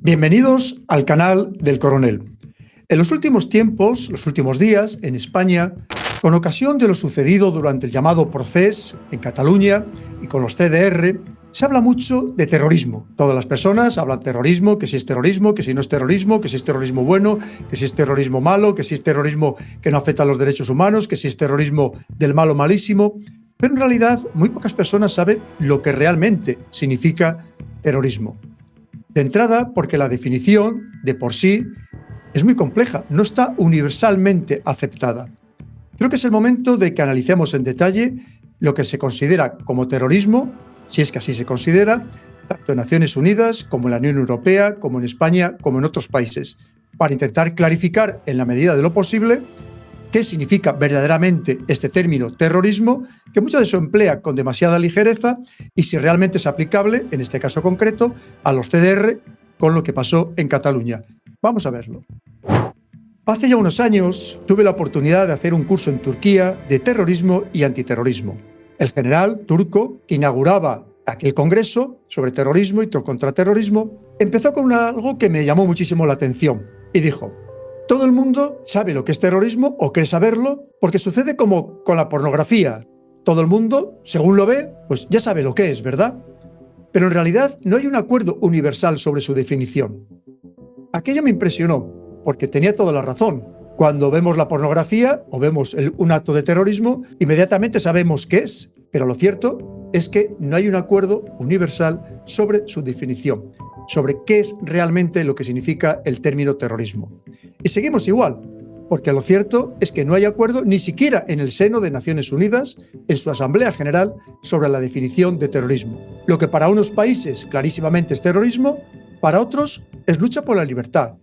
Bienvenidos al canal del Coronel. En los últimos tiempos, los últimos días, en España, con ocasión de lo sucedido durante el llamado Procés en Cataluña y con los CDR, se habla mucho de terrorismo. Todas las personas hablan terrorismo, que si es terrorismo, que si no es terrorismo, que si es terrorismo bueno, que si es terrorismo malo, que si es terrorismo que no afecta a los derechos humanos, que si es terrorismo del malo malísimo. Pero en realidad muy pocas personas saben lo que realmente significa terrorismo. De entrada, porque la definición, de por sí, es muy compleja, no está universalmente aceptada. Creo que es el momento de que analicemos en detalle lo que se considera como terrorismo, si es que así se considera, tanto en Naciones Unidas como en la Unión Europea, como en España, como en otros países, para intentar clarificar en la medida de lo posible qué significa verdaderamente este término terrorismo, que muchas veces se emplea con demasiada ligereza, y si realmente es aplicable, en este caso concreto, a los CDR con lo que pasó en Cataluña. Vamos a verlo. Hace ya unos años tuve la oportunidad de hacer un curso en Turquía de terrorismo y antiterrorismo. El general turco, que inauguraba aquel congreso sobre terrorismo y contraterrorismo, empezó con algo que me llamó muchísimo la atención y dijo: todo el mundo sabe lo que es terrorismo o cree saberlo, porque sucede como con la pornografía. Todo el mundo, según lo ve, pues ya sabe lo que es, ¿verdad? Pero en realidad no hay un acuerdo universal sobre su definición. Aquello me impresionó, porque tenía toda la razón. Cuando vemos la pornografía o vemos un acto de terrorismo, inmediatamente sabemos qué es, pero lo cierto es que no hay un acuerdo universal sobre su definición, sobre qué es realmente lo que significa el término terrorismo. Y seguimos igual, porque lo cierto es que no hay acuerdo ni siquiera en el seno de Naciones Unidas, en su Asamblea General, sobre la definición de terrorismo. Lo que para unos países clarísimamente es terrorismo, para otros es lucha por la libertad,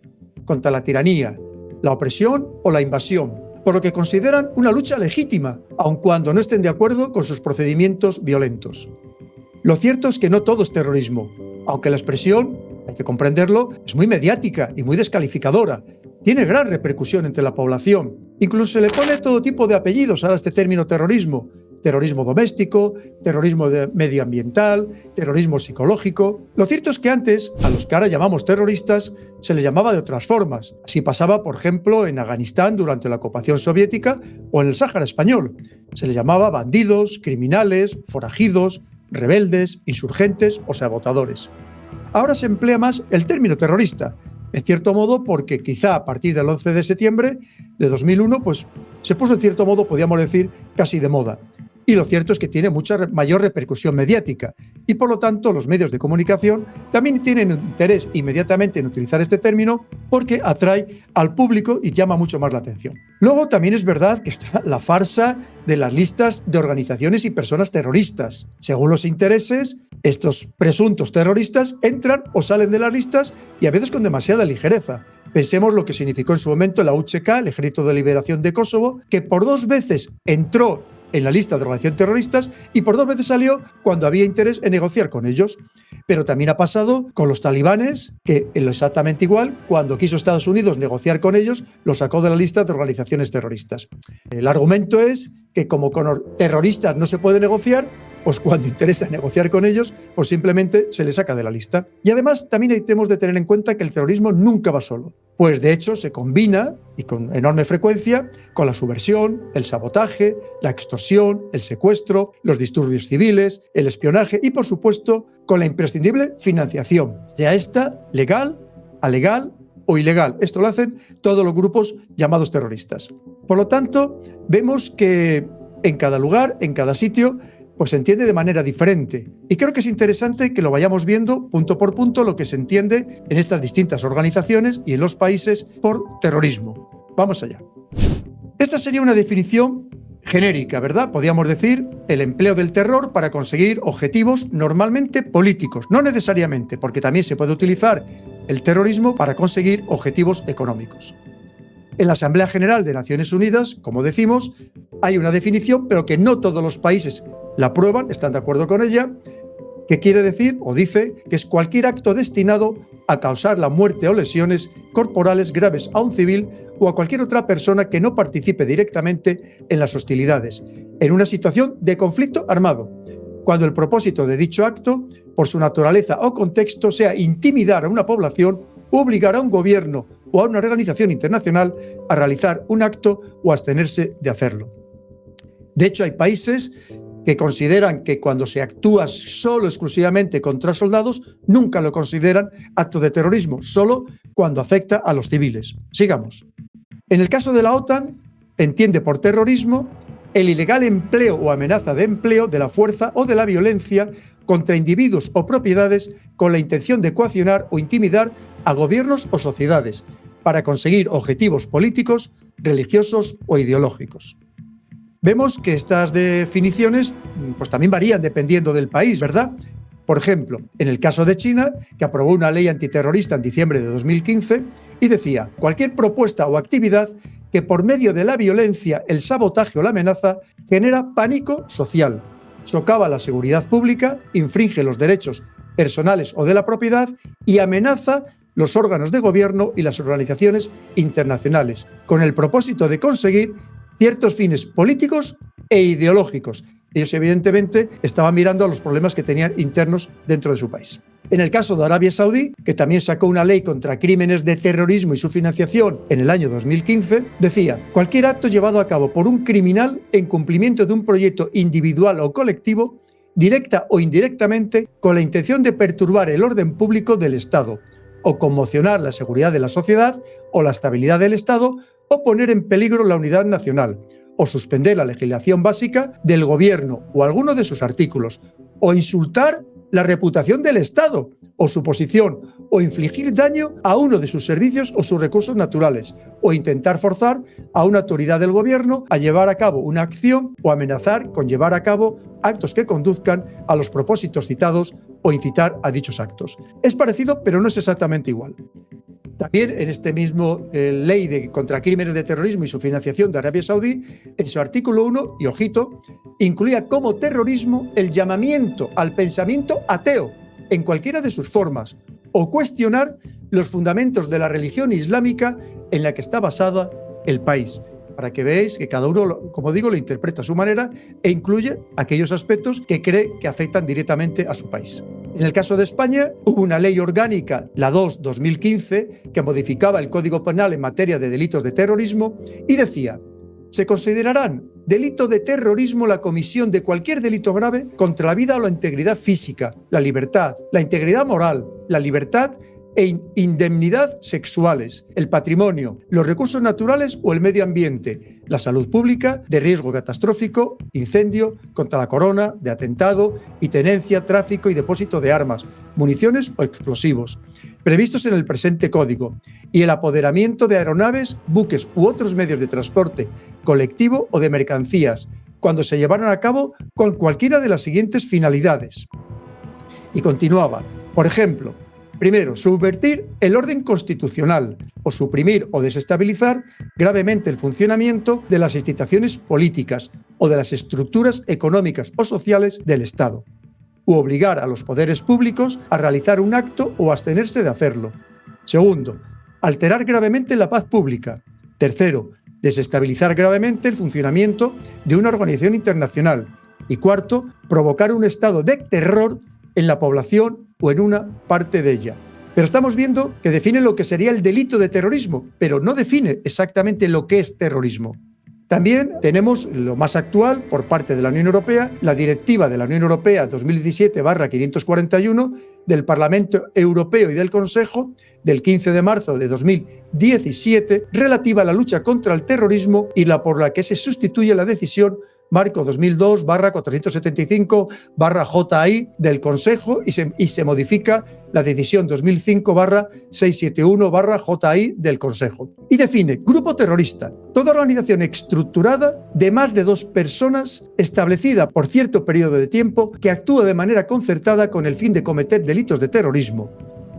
contra la tiranía, la opresión o la invasión, por lo que consideran una lucha legítima, aun cuando no estén de acuerdo con sus procedimientos violentos. Lo cierto es que no todo es terrorismo, aunque la expresión, hay que comprenderlo, es muy mediática y muy descalificadora. Tiene gran repercusión entre la población. Incluso se le pone todo tipo de apellidos a este término terrorismo. Terrorismo doméstico, terrorismo medioambiental, terrorismo psicológico. Lo cierto es que antes, a los que ahora llamamos terroristas, se les llamaba de otras formas. Así pasaba, por ejemplo, en Afganistán durante la ocupación soviética o en el Sáhara español. Se les llamaba bandidos, criminales, forajidos, rebeldes, insurgentes o sabotadores. Ahora se emplea más el término terrorista, en cierto modo porque quizá a partir del 11 de septiembre de 2001 pues, se puso en cierto modo, podríamos decir, casi de moda. Y lo cierto es que tiene mucha mayor repercusión mediática y por lo tanto los medios de comunicación también tienen interés inmediatamente en utilizar este término porque atrae al público y llama mucho más la atención. Luego también es verdad que está la farsa de las listas de organizaciones y personas terroristas. Según los intereses, estos presuntos terroristas entran o salen de las listas y a veces con demasiada ligereza. Pensemos lo que significó en su momento la UCK, el Ejército de Liberación de Kosovo, que por 2 veces entró en la lista de organizaciones terroristas y por 2 veces salió cuando había interés en negociar con ellos. Pero también ha pasado con los talibanes, que exactamente igual, cuando quiso Estados Unidos negociar con ellos, lo sacó de la lista de organizaciones terroristas. El argumento es que como con terroristas no se puede negociar, pues cuando interesa negociar con ellos, pues simplemente se les saca de la lista. Y además también tenemos de tener en cuenta que el terrorismo nunca va solo, pues de hecho se combina, y con enorme frecuencia, con la subversión, el sabotaje, la extorsión, el secuestro, los disturbios civiles, el espionaje y por supuesto con la imprescindible financiación, sea esta legal, alegal o ilegal. Esto lo hacen todos los grupos llamados terroristas. Por lo tanto, vemos que en cada lugar, en cada sitio, pues se entiende de manera diferente. Y creo que es interesante que lo vayamos viendo punto por punto lo que se entiende en estas distintas organizaciones y en los países por terrorismo. Vamos allá. Esta sería una definición genérica, ¿verdad? Podríamos decir el empleo del terror para conseguir objetivos normalmente políticos, no necesariamente, porque también se puede utilizar el terrorismo para conseguir objetivos económicos. En la Asamblea General de Naciones Unidas, como decimos, hay una definición, pero que no todos los países la aprueban, están de acuerdo con ella, que quiere decir o dice que es cualquier acto destinado a causar la muerte o lesiones corporales graves a un civil o a cualquier otra persona que no participe directamente en las hostilidades, en una situación de conflicto armado, cuando el propósito de dicho acto, por su naturaleza o contexto, sea intimidar a una población, obligar a un gobierno o a una organización internacional a realizar un acto o abstenerse de hacerlo. De hecho, hay países que consideran que cuando se actúa solo exclusivamente contra soldados, nunca lo consideran acto de terrorismo, solo cuando afecta a los civiles. Sigamos. En el caso de la OTAN, entiende por terrorismo el ilegal empleo o amenaza de empleo de la fuerza o de la violencia contra individuos o propiedades con la intención de coaccionar o intimidar a gobiernos o sociedades para conseguir objetivos políticos, religiosos o ideológicos. Vemos que estas definiciones pues, también varían dependiendo del país, ¿verdad? Por ejemplo, en el caso de China, que aprobó una ley antiterrorista en diciembre de 2015 y decía: cualquier propuesta o actividad que por medio de la violencia, el sabotaje o la amenaza genera pánico social, socava la seguridad pública, infringe los derechos personales o de la propiedad y amenaza los órganos de gobierno y las organizaciones internacionales, con el propósito de conseguir ciertos fines políticos e ideológicos. Ellos, evidentemente, estaban mirando a los problemas que tenían internos dentro de su país. En el caso de Arabia Saudí, que también sacó una ley contra crímenes de terrorismo y su financiación en el año 2015, decía: cualquier acto llevado a cabo por un criminal en cumplimiento de un proyecto individual o colectivo, directa o indirectamente, con la intención de perturbar el orden público del Estado, o conmocionar la seguridad de la sociedad o la estabilidad del Estado, o poner en peligro la unidad nacional, o suspender la legislación básica del gobierno o alguno de sus artículos, o insultar la reputación del Estado o su posición, o infligir daño a uno de sus servicios o sus recursos naturales, o intentar forzar a una autoridad del gobierno a llevar a cabo una acción o amenazar con llevar a cabo actos que conduzcan a los propósitos citados o incitar a dichos actos. Es parecido, pero no es exactamente igual. También en este mismo ley contra crímenes de terrorismo y su financiación de Arabia Saudí, en su artículo 1, y ojito, incluía como terrorismo el llamamiento al pensamiento ateo en cualquiera de sus formas, o cuestionar los fundamentos de la religión islámica en la que está basada el país, para que veáis que cada uno, como digo, lo interpreta a su manera e incluye aquellos aspectos que cree que afectan directamente a su país. En el caso de España, hubo una ley orgánica, la 2/2015, que modificaba el Código Penal en materia de delitos de terrorismo y decía: se considerarán delito de terrorismo la comisión de cualquier delito grave contra la vida o la integridad física, la libertad, la integridad moral, la libertad e indemnidad sexuales, el patrimonio, los recursos naturales o el medio ambiente, la salud pública, de riesgo catastrófico, incendio, contra la corona, de atentado y tenencia, tráfico y depósito de armas, municiones o explosivos, previstos en el presente código, y el apoderamiento de aeronaves, buques u otros medios de transporte colectivo o de mercancías, cuando se llevaron a cabo con cualquiera de las siguientes finalidades. Y continuaba, por ejemplo: primero, subvertir el orden constitucional o suprimir o desestabilizar gravemente el funcionamiento de las instituciones políticas o de las estructuras económicas o sociales del Estado, u obligar a los poderes públicos a realizar un acto o abstenerse de hacerlo. Segundo, alterar gravemente la paz pública. Tercero, desestabilizar gravemente el funcionamiento de una organización internacional. Y cuarto, provocar un estado de terror en la población o en una parte de ella. Pero estamos viendo que define lo que sería el delito de terrorismo, pero no define exactamente lo que es terrorismo. También tenemos lo más actual por parte de la Unión Europea, la Directiva de la Unión Europea 2017/541 del Parlamento Europeo y del Consejo del 15 de marzo de 2017 relativa a la lucha contra el terrorismo y por la que se sustituye la decisión marco 2002/475/JAI del Consejo y se modifica la decisión 2005/671/JAI del Consejo. Y define grupo terrorista: toda organización estructurada de más de 2 personas establecida por cierto periodo de tiempo que actúa de manera concertada con el fin de cometer delitos de terrorismo,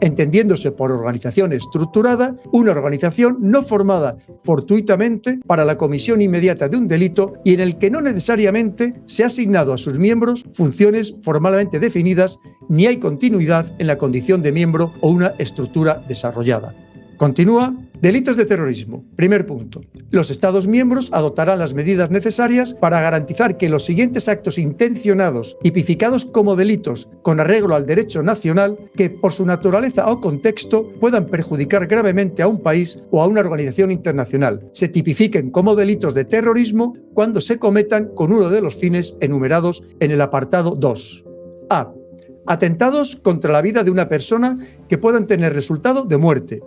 entendiéndose por organización estructurada una organización no formada fortuitamente para la comisión inmediata de un delito y en el que no necesariamente se ha asignado a sus miembros funciones formalmente definidas ni hay continuidad en la condición de miembro o una estructura desarrollada. Continúa Delitos de terrorismo. Primer punto. Los Estados miembros adoptarán las medidas necesarias para garantizar que los siguientes actos intencionados, tipificados como delitos con arreglo al derecho nacional, que por su naturaleza o contexto puedan perjudicar gravemente a un país o a una organización internacional, se tipifiquen como delitos de terrorismo cuando se cometan con uno de los fines enumerados en el apartado 2. A. Atentados contra la vida de una persona que puedan tener resultado de muerte.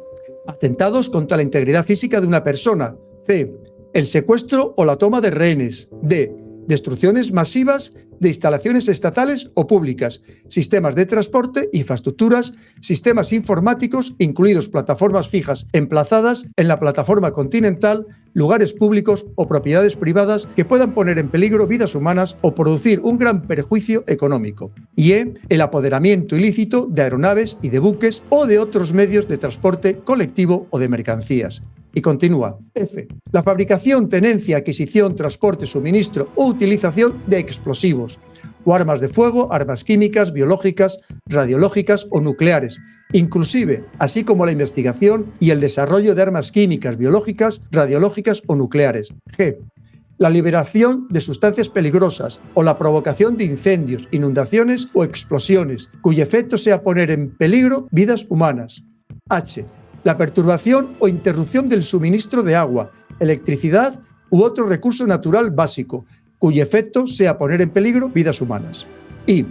Atentados contra la integridad física de una persona. C. El secuestro o la toma de rehenes. D. Destrucciones masivas de instalaciones estatales o públicas, sistemas de transporte, infraestructuras, sistemas informáticos, incluidos plataformas fijas emplazadas en la plataforma continental, lugares públicos o propiedades privadas que puedan poner en peligro vidas humanas o producir un gran perjuicio económico. Y E. El apoderamiento ilícito de aeronaves y de buques o de otros medios de transporte colectivo o de mercancías. Y continúa. F. La fabricación, tenencia, adquisición, transporte, suministro o utilización de explosivos o armas de fuego, armas químicas, biológicas, radiológicas o nucleares, inclusive, así como la investigación y el desarrollo de armas químicas, biológicas, radiológicas o nucleares. G. La liberación de sustancias peligrosas o la provocación de incendios, inundaciones o explosiones, cuyo efecto sea poner en peligro vidas humanas. H. La perturbación o interrupción del suministro de agua, electricidad u otro recurso natural básico, cuyo efecto sea poner en peligro vidas humanas. Y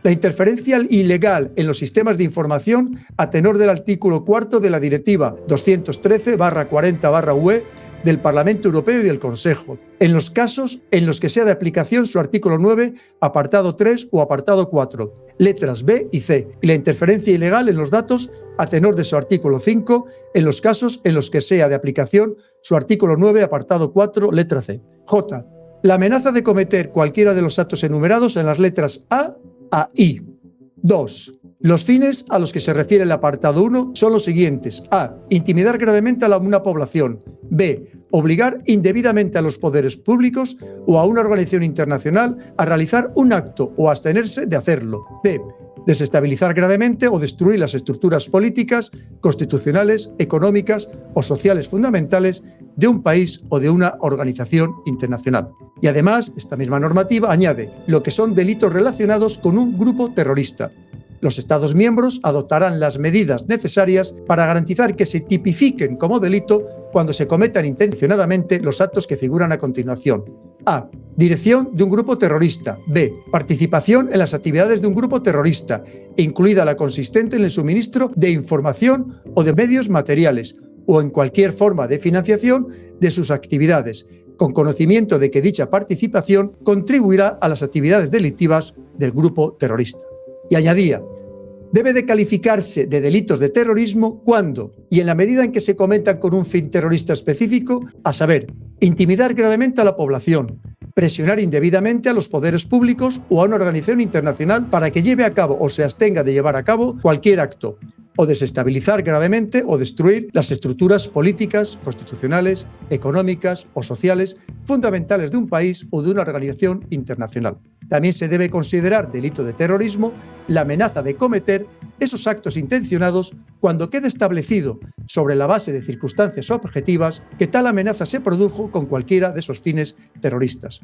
la interferencia ilegal en los sistemas de información a tenor del artículo 4 de la Directiva 213/40/UE del Parlamento Europeo y del Consejo, en los casos en los que sea de aplicación su artículo 9, apartado 3 o apartado 4, letras B y C, y la interferencia ilegal en los datos a tenor de su artículo 5, en los casos en los que sea de aplicación su artículo 9, apartado 4, letra C. J. La amenaza de cometer cualquiera de los actos enumerados en las letras A a I. 2. Los fines a los que se refiere el apartado 1 son los siguientes. A. Intimidar gravemente a una población. B. Obligar indebidamente a los poderes públicos o a una organización internacional a realizar un acto o abstenerse de hacerlo. C. Desestabilizar gravemente o destruir las estructuras políticas, constitucionales, económicas o sociales fundamentales de un país o de una organización internacional. Y además, esta misma normativa añade lo que son delitos relacionados con un grupo terrorista. Los Estados miembros adoptarán las medidas necesarias para garantizar que se tipifiquen como delito cuando se cometan intencionadamente los actos que figuran a continuación. A. Dirección de un grupo terrorista. B. Participación en las actividades de un grupo terrorista, incluida la consistente en el suministro de información o de medios materiales, o en cualquier forma de financiación de sus actividades, con conocimiento de que dicha participación contribuirá a las actividades delictivas del grupo terrorista. Y añadía, debe de calificarse de delitos de terrorismo cuando, y en la medida en que se cometan con un fin terrorista específico, a saber, intimidar gravemente a la población, presionar indebidamente a los poderes públicos o a una organización internacional para que lleve a cabo o se abstenga de llevar a cabo cualquier acto, o desestabilizar gravemente o destruir las estructuras políticas, constitucionales, económicas o sociales fundamentales de un país o de una organización internacional. También se debe considerar delito de terrorismo la amenaza de cometer esos actos intencionados cuando quede establecido, sobre la base de circunstancias objetivas, que tal amenaza se produjo con cualquiera de esos fines terroristas.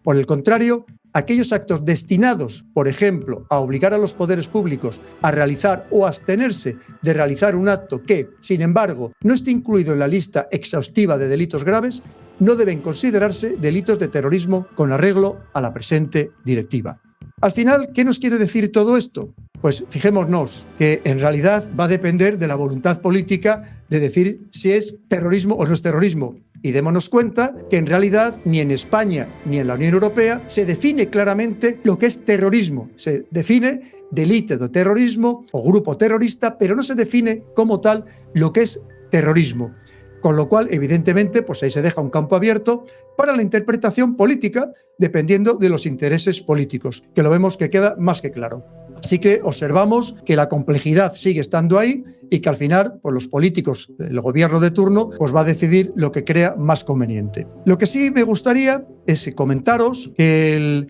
Por el contrario, aquellos actos destinados, por ejemplo, a obligar a los poderes públicos a realizar o abstenerse de realizar un acto que, sin embargo, no esté incluido en la lista exhaustiva de delitos graves, no deben considerarse delitos de terrorismo con arreglo a la presente directiva. Al final, ¿qué nos quiere decir todo esto? Pues fijémonos que en realidad va a depender de la voluntad política de decir si es terrorismo o no es terrorismo. Y démonos cuenta que en realidad ni en España ni en la Unión Europea se define claramente lo que es terrorismo. Se define delito de terrorismo o grupo terrorista, pero no se define como tal lo que es terrorismo. Con lo cual, evidentemente, pues ahí se deja un campo abierto para la interpretación política dependiendo de los intereses políticos, que lo vemos que queda más que claro. Así que observamos que la complejidad sigue estando ahí y que al final, pues los políticos, el gobierno de turno, pues va a decidir lo que crea más conveniente. Lo que sí me gustaría es comentaros que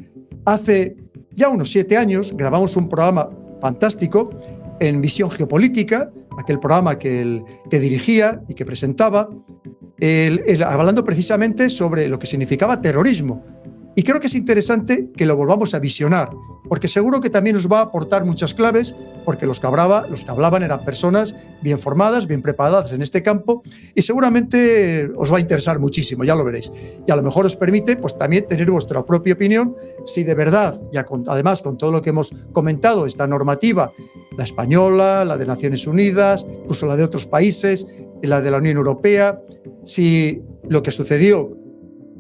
hace ya unos 7 años grabamos un programa fantástico en Visión Geopolítica, aquel programa que dirigía y que presentaba, hablando precisamente sobre lo que significaba terrorismo. Y creo que es interesante que lo volvamos a visionar, porque seguro que también nos va a aportar muchas claves, porque los que hablaban eran personas bien formadas, bien preparadas en este campo, y seguramente os va a interesar muchísimo, ya lo veréis. Y a lo mejor os permite pues, también tener vuestra propia opinión, si de verdad, además con todo lo que hemos comentado, esta normativa, la española, la de Naciones Unidas, incluso la de otros países, la de la Unión Europea, si lo que sucedió,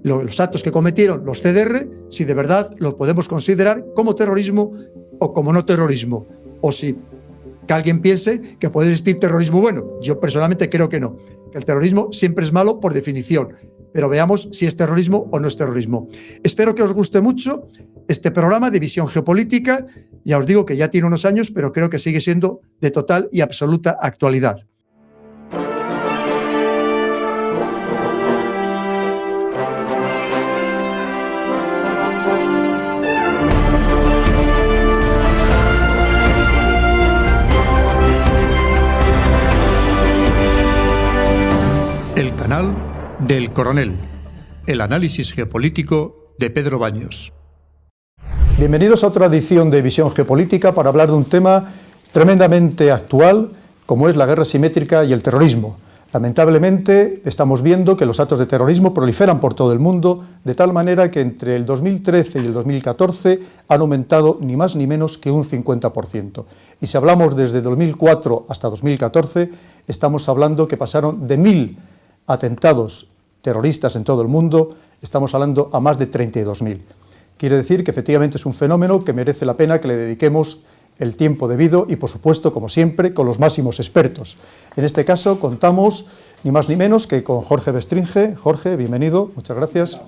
los actos que cometieron los CDR, si de verdad lo podemos considerar como terrorismo o como no terrorismo, o si que alguien piense que puede existir terrorismo bueno. Yo personalmente creo que no, que el terrorismo siempre es malo por definición, pero veamos si es terrorismo o no es terrorismo. Espero que os guste mucho este programa de Visión Geopolítica. Ya os digo que ya tiene unos años, pero creo que sigue siendo de total y absoluta actualidad. El canal del Coronel, el análisis geopolítico de Pedro Baños. Bienvenidos a otra edición de Visión Geopolítica para hablar de un tema tremendamente actual, como es la guerra asimétrica y el terrorismo. Lamentablemente estamos viendo que los actos de terrorismo proliferan por todo el mundo, de tal manera que entre el 2013 y el 2014 han aumentado ni más ni menos que un 50%. Y si hablamos desde 2004 hasta 2014, estamos hablando que pasaron de 1.000 atentados terroristas en todo el mundo, estamos hablando a más de 32.000. Quiere decir que efectivamente es un fenómeno que merece la pena que le dediquemos el tiempo debido y, por supuesto, como siempre, con los máximos expertos. En este caso contamos ni más ni menos que con Jorge Bestringe. Jorge, bienvenido, muchas gracias.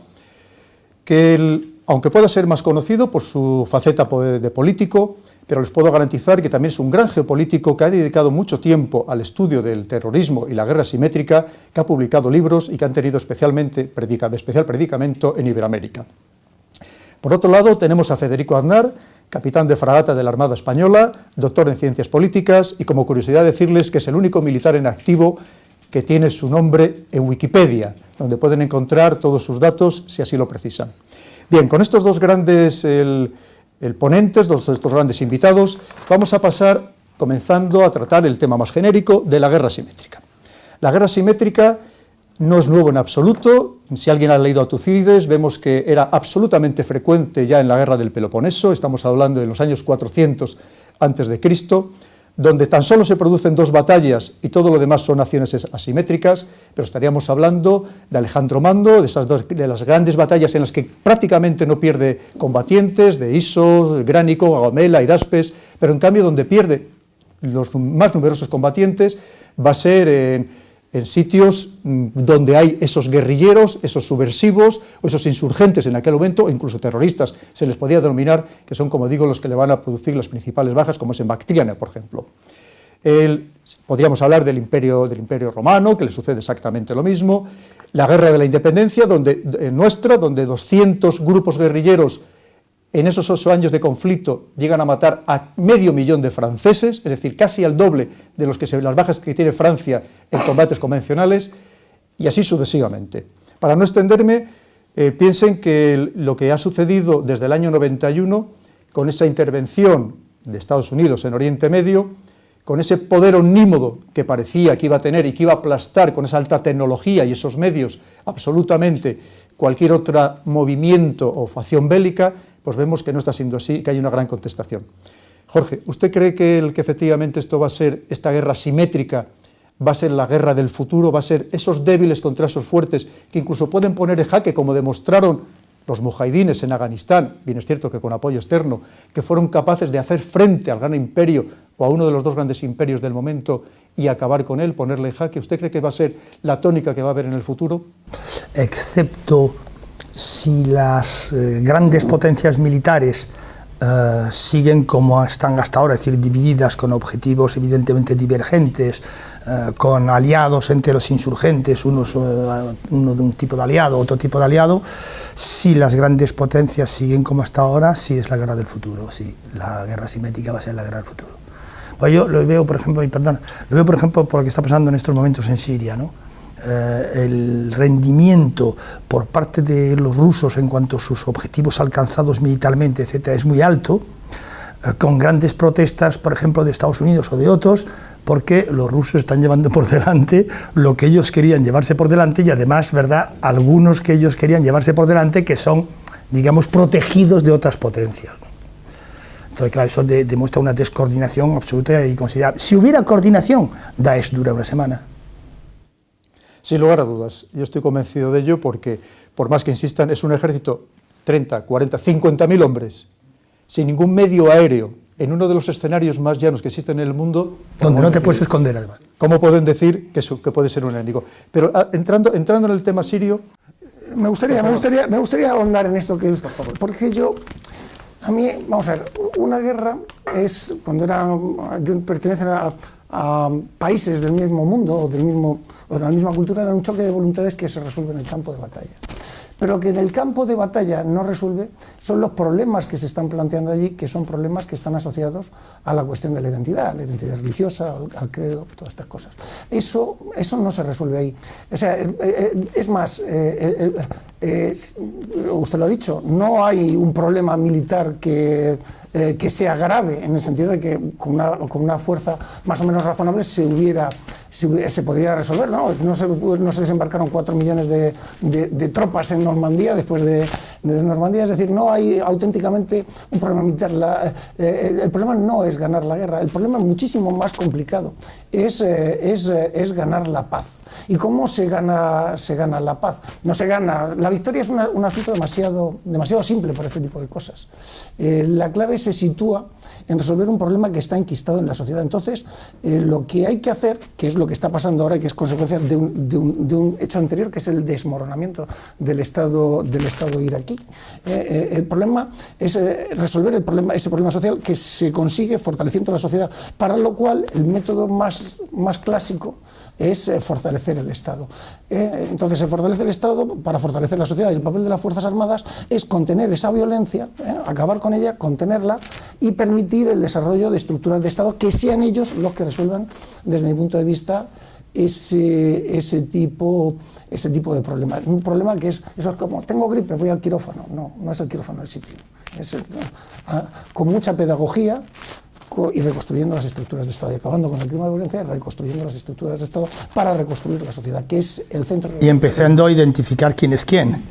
Aunque pueda ser más conocido por su faceta de político, pero les puedo garantizar que también es un gran geopolítico que ha dedicado mucho tiempo al estudio del terrorismo y la guerra asimétrica, que ha publicado libros y que han tenido especial predicamento en Iberoamérica. Por otro lado, tenemos a Federico Aznar, capitán de fragata de la Armada Española, doctor en Ciencias Políticas, y como curiosidad decirles que es el único militar en activo que tiene su nombre en Wikipedia, donde pueden encontrar todos sus datos si así lo precisan. Bien, con estos dos grandes ponentes, estos grandes invitados, vamos a pasar comenzando a tratar el tema más genérico de la guerra asimétrica. La guerra asimétrica no es nuevo en absoluto. Si alguien ha leído a Tucídides, vemos que era absolutamente frecuente ya en la guerra del Peloponeso, estamos hablando de los años 400 a.C., donde tan solo se producen 2 batallas y todo lo demás son acciones asimétricas, pero estaríamos hablando de Alejandro Magno, de las grandes batallas en las que prácticamente no pierde combatientes, de Isos, Gránico, Gamela, Hidaspes, pero en cambio donde pierde los más numerosos combatientes va a ser en sitios donde hay esos guerrilleros, esos subversivos o esos insurgentes en aquel momento, o incluso terroristas, se les podía denominar, que son, como digo, los que le van a producir las principales bajas, como es en Bactriana, por ejemplo. Podríamos hablar del Imperio Romano, que le sucede exactamente lo mismo, la Guerra de la Independencia, donde 200 grupos guerrilleros en esos 8 años de conflicto llegan a matar a 500.000 de franceses, es decir, casi al doble de las bajas que tiene Francia en combates convencionales, y así sucesivamente. Para no extenderme, piensen que lo que ha sucedido desde el año 91, con esa intervención de Estados Unidos en Oriente Medio, con ese poder omnímodo que parecía que iba a tener y que iba a aplastar con esa alta tecnología y esos medios absolutamente cualquier otro movimiento o facción bélica, pues vemos que no está siendo así, que hay una gran contestación. Jorge, ¿usted cree que efectivamente esta guerra asimétrica, va a ser la guerra del futuro, va a ser esos débiles contra esos fuertes que incluso pueden poner en jaque, como demostraron los mujahidines en Afganistán, bien es cierto que con apoyo externo, que fueron capaces de hacer frente al gran imperio o a uno de los 2 grandes imperios del momento y acabar con él, ponerle en jaque? ¿Usted cree que va a ser la tónica que va a haber en el futuro? Excepto si las grandes potencias militares siguen como están hasta ahora, es decir, divididas con objetivos evidentemente divergentes, con aliados entre los insurgentes, uno de un tipo de aliado, otro tipo de aliado. Si las grandes potencias siguen como hasta ahora, sí es la guerra del futuro, sí, la guerra asimétrica va a ser la guerra del futuro. Pues yo lo veo, por ejemplo, por lo que está pasando en estos momentos en Siria, ¿no? El rendimiento por parte de los rusos en cuanto a sus objetivos alcanzados militarmente, etcétera, es muy alto, con grandes protestas, por ejemplo, de Estados Unidos o de otros, porque los rusos están llevando por delante lo que ellos querían llevarse por delante y además, ¿verdad?, algunos que ellos querían llevarse por delante que son, digamos, protegidos de otras potencias, ¿no? Entonces, claro, eso demuestra una descoordinación absoluta y considerable. Si hubiera coordinación, Daesh dura una semana. Sin lugar a dudas, yo estoy convencido de ello porque, por más que insistan, es un ejército 30, 40, 50.000 hombres, sin ningún medio aéreo, en uno de los escenarios más llanos que existen en el mundo. Donde no te puedes esconder, además. ¿Cómo pueden decir que puede ser un enemigo? Pero entrando en el tema sirio... Me gustaría ahondar en esto, porque a mí, vamos a ver, una guerra es, cuando pertenecen a países del mismo mundo o de la misma cultura, era un choque de voluntades que se resuelve en el campo de batalla. Pero lo que en el campo de batalla no resuelve son los problemas que se están planteando allí, que son problemas que están asociados a la cuestión de la identidad religiosa, al credo, todas estas cosas. Eso no se resuelve ahí. O sea, es más, usted lo ha dicho, no hay un problema militar que sea grave, en el sentido de que con una fuerza más o menos razonable se podría resolver, ¿no? No se desembarcaron 4 millones de tropas en Normandía después de Normandía, es decir, no hay auténticamente un problema militar. El problema no es ganar la guerra, el problema es muchísimo más complicado, es ganar la paz. ¿Y cómo se gana la paz? No se gana. La victoria es un asunto demasiado simple para este tipo de cosas. La clave se sitúa en resolver un problema que está enquistado en la sociedad. Entonces, lo que hay que hacer, que es lo que está pasando ahora y que es consecuencia de un hecho anterior, que es el desmoronamiento del Estado iraquí. El problema es resolver ese problema social, que se consigue fortaleciendo la sociedad, para lo cual el método más clásico es fortalecer el Estado. Entonces se fortalece el Estado para fortalecer la sociedad, y el papel de las Fuerzas Armadas es contener esa violencia, acabar con ella, contenerla y permitir el desarrollo de estructuras de Estado que sean ellos los que resuelvan, desde mi punto de vista, ese tipo de problema. Un problema que eso es como, tengo gripe, voy al quirófano. No es el quirófano el sitio. Con mucha pedagogía y reconstruyendo las estructuras de Estado, y acabando con el clima de violencia, reconstruyendo las estructuras de Estado para reconstruir la sociedad, que es el centro. Y empezando a identificar quién es quién.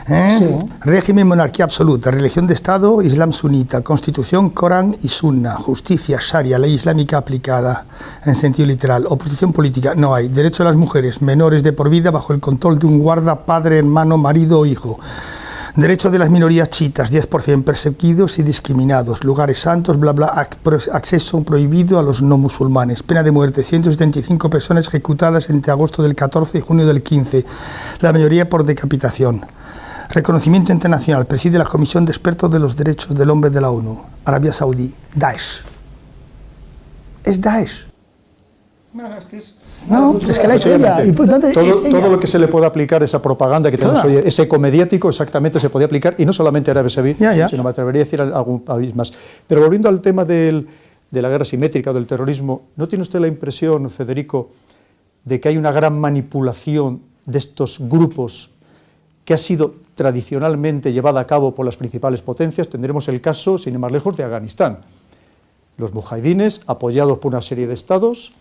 Sí. Régimen, monarquía absoluta, religión de Estado, Islam sunita, constitución, Corán y Sunna, justicia, Sharia, ley islámica aplicada en sentido literal, oposición política, no hay, derecho de las mujeres, menores de por vida bajo el control de un guarda, padre, hermano, marido o hijo. Derecho de las minorías chiitas, 10% perseguidos y discriminados, lugares santos, bla bla, acceso prohibido a los no musulmanes, pena de muerte, 175 personas ejecutadas entre agosto del 14 y junio del 15, la mayoría por decapitación. Reconocimiento internacional, preside la Comisión de Expertos de los Derechos del Hombre de la ONU, Arabia Saudí, Daesh. Es Daesh. No, es que la ha hecho ella. Todo lo que se le puede aplicar, esa propaganda que tenemos hoy, ese eco mediático, exactamente se podía aplicar, y no solamente a Arabia Saudí, sino me atrevería a decir a algún país más. Pero volviendo al tema de la guerra simétrica o del terrorismo, ¿no tiene usted la impresión, Federico, de que hay una gran manipulación de estos grupos que ha sido tradicionalmente llevada a cabo por las principales potencias? Tendremos el caso, sin ir más lejos, de Afganistán. Los mujahidines, apoyados por una serie de estados,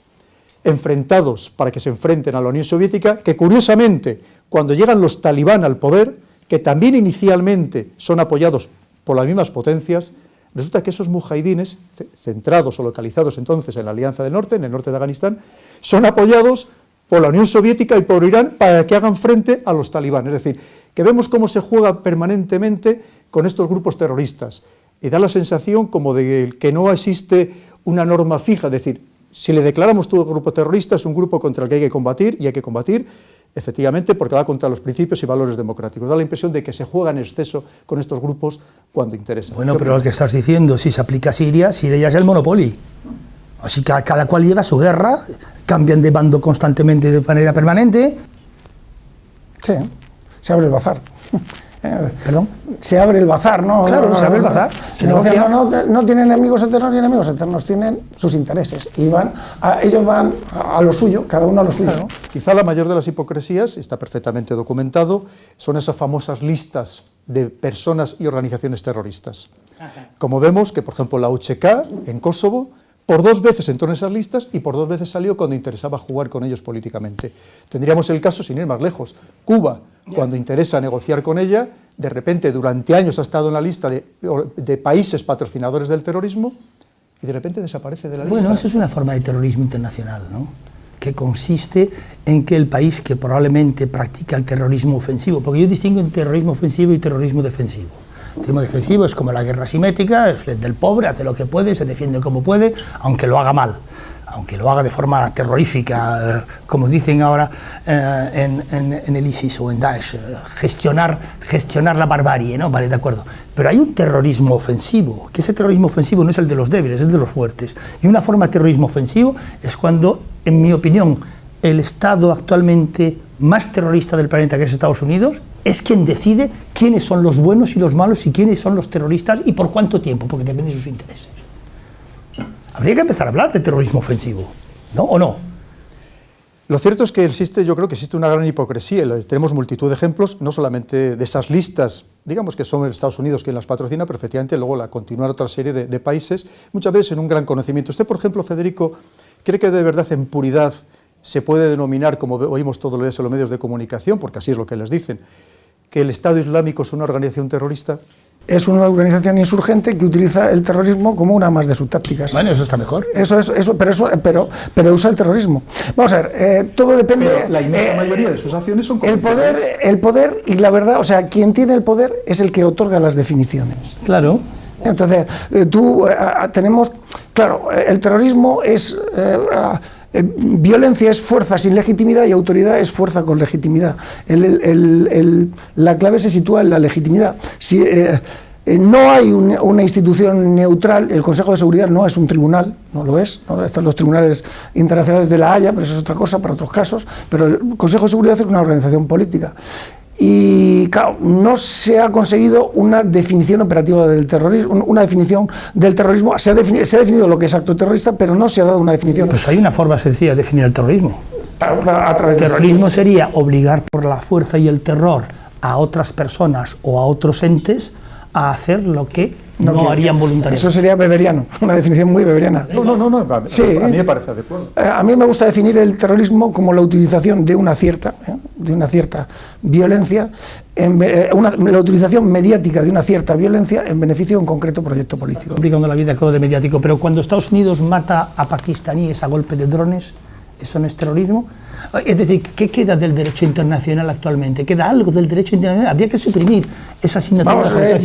enfrentados para que se enfrenten a la Unión Soviética, que curiosamente, cuando llegan los talibán al poder, que también inicialmente son apoyados por las mismas potencias, resulta que esos mujahidines, centrados o localizados entonces en la Alianza del Norte, en el norte de Afganistán, son apoyados por la Unión Soviética y por Irán para que hagan frente a los talibán. Es decir, que vemos cómo se juega permanentemente con estos grupos terroristas, y da la sensación como de que no existe una norma fija, es decir, si le declaramos todo grupo terrorista, es un grupo contra el que hay que combatir, y hay que combatir, efectivamente, porque va contra los principios y valores democráticos. Da la impresión de que se juega en exceso con estos grupos cuando interesa. Bueno, pero lo que estás diciendo, si se aplica a Siria, Siria ya es el Monopoly. Así que cada cual lleva su guerra, cambian de bando constantemente de manera permanente. Sí, se abre el bazar. ¿Perdón? Se abre el bazar, ¿no? Claro, se abre el bazar. Se negocia. No tienen enemigos eternos, tienen sus intereses. Y ellos van a lo suyo, cada uno a lo suyo. Claro. Quizá la mayor de las hipocresías, está perfectamente documentado, son esas famosas listas de personas y organizaciones terroristas. Como vemos que, por ejemplo, la UCK en Kosovo, por 2 veces entró en esas listas y por 2 veces salió cuando interesaba jugar con ellos políticamente. Tendríamos el caso, sin ir más lejos, Cuba, cuando interesa negociar con ella, de repente durante años ha estado en la lista de países patrocinadores del terrorismo y de repente desaparece de la lista. Bueno, eso es una forma de terrorismo internacional, ¿no? Que consiste en que el país que probablemente practica el terrorismo ofensivo, porque yo distingo entre terrorismo ofensivo y terrorismo defensivo. El terrorismo defensivo es como la guerra asimétrica, es del pobre, hace lo que puede, se defiende como puede, aunque lo haga mal, aunque lo haga de forma terrorífica, como dicen ahora en el ISIS o en Daesh, gestionar la barbarie, ¿no? Vale, de acuerdo. Pero hay un terrorismo ofensivo, que ese terrorismo ofensivo no es el de los débiles, es el de los fuertes. Y una forma de terrorismo ofensivo es cuando, en mi opinión, el Estado actualmente más terrorista del planeta, que es Estados Unidos, es quien decide quiénes son los buenos y los malos y quiénes son los terroristas y por cuánto tiempo, porque depende de sus intereses. Habría que empezar a hablar de terrorismo ofensivo, ¿no? ¿O no? Lo cierto es que yo creo que existe una gran hipocresía, tenemos multitud de ejemplos, no solamente de esas listas, digamos que son Estados Unidos quien las patrocina, pero efectivamente luego la continuar otra serie de países, muchas veces en un gran conocimiento. Usted, por ejemplo, Federico, ¿cree que de verdad en puridad se puede denominar, como oímos todos los días en los medios de comunicación, porque así es lo que les dicen, que el Estado Islámico es una organización terrorista? Es una organización insurgente que utiliza el terrorismo como una más de sus tácticas. Bueno, eso está mejor. Pero usa el terrorismo. Vamos a ver, todo depende. Pero la inmensa mayoría de sus acciones son convencionales. El poder y la verdad, o sea, quien tiene el poder es el que otorga las definiciones. Claro. Entonces, tenemos, claro, el terrorismo es violencia es fuerza sin legitimidad y autoridad es fuerza con legitimidad. La clave se sitúa en la legitimidad. Si no hay una institución neutral, el Consejo de Seguridad no es un tribunal, no lo es, ¿no? Están los tribunales internacionales de la Haya, pero eso es otra cosa para otros casos, pero el Consejo de Seguridad es una organización política. Y claro, no se ha conseguido una definición operativa del terrorismo, una definición del terrorismo. Se ha definido lo que es acto terrorista, pero no se ha dado una definición. Pues hay una forma sencilla de definir el terrorismo. El terrorismo sería obligar por la fuerza y el terror a otras personas o a otros entes a hacer lo que no harían voluntariamente. Eso sería weberiano, una definición muy weberiana. No, sí, a mí me parece adecuado. A mí me gusta definir el terrorismo como la utilización de una cierta violencia, la utilización mediática de una cierta violencia en beneficio de un concreto proyecto político. Complicando la vida de mediático, pero cuando Estados Unidos mata a pakistaníes a golpe de drones, ¿eso no es terrorismo? Es decir, ¿qué queda del derecho internacional actualmente? ¿Queda algo del derecho internacional? Habría que suprimir esa asignatura.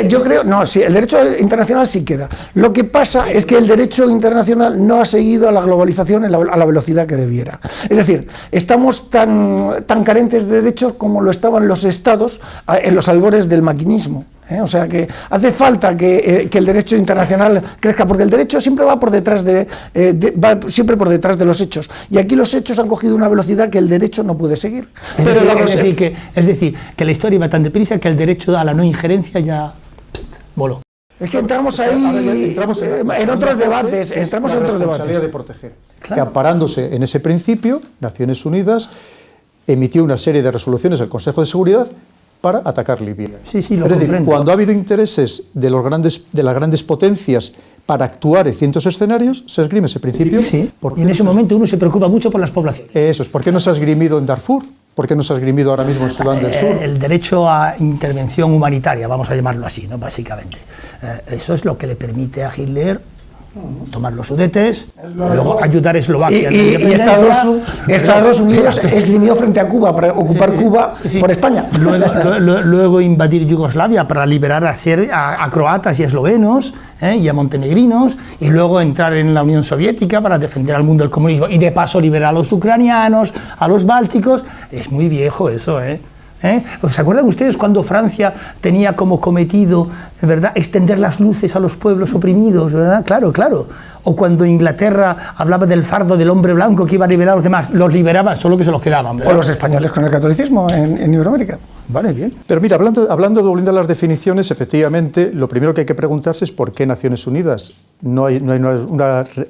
Yo creo, no, sí, el derecho internacional sí queda. Lo que pasa es que el derecho internacional no ha seguido a la globalización a la velocidad que debiera. Es decir, estamos tan carentes de derechos como lo estaban los estados en los albores del maquinismo. O sea que hace falta que el derecho internacional crezca, porque el derecho siempre va por detrás siempre por detrás de los hechos, y aquí los hechos han cogido una velocidad que el derecho no puede seguir. Es decir, que la historia va tan deprisa que el derecho a la no injerencia ya voló. Es que entramos ahí en otros debates, entramos en otros debates. De proteger. Claro. Que amparándose en ese principio, Naciones Unidas emitió una serie de resoluciones del Consejo de Seguridad para atacar Libia. Sí, es decir, cuando ha habido intereses de las grandes potencias para actuar en ciertos escenarios, se esgrime ese principio. Sí, y en ese momento uno se preocupa mucho por las poblaciones. Eso es. ¿Por qué no se ha esgrimido en Darfur? ¿Por qué no se ha esgrimido ahora mismo en Sudán del Sur? El derecho a intervención humanitaria, vamos a llamarlo así, ¿no? Básicamente. Eso es lo que le permite a Hitler tomar los Sudetes, luego ayudar a Eslovaquia. Y Estados Unidos esgrimió frente a Cuba para ocupar Cuba por España. Luego invadir Yugoslavia para liberar a croatas y a eslovenos y a montenegrinos, y luego entrar en la Unión Soviética para defender al mundo del comunismo y de paso liberar a los ucranianos, a los bálticos. Es muy viejo eso, ¿Se acuerdan ustedes cuando Francia tenía como cometido, ¿verdad?, extender las luces a los pueblos oprimidos, ¿verdad? Claro. O cuando Inglaterra hablaba del fardo del hombre blanco que iba a liberar a los demás, los liberaban, solo que se los quedaban, ¿verdad? O los españoles con el catolicismo en Iberoamérica. Vale, bien. Pero mira, volviendo a las definiciones, efectivamente, lo primero que hay que preguntarse es por qué Naciones Unidas. No hay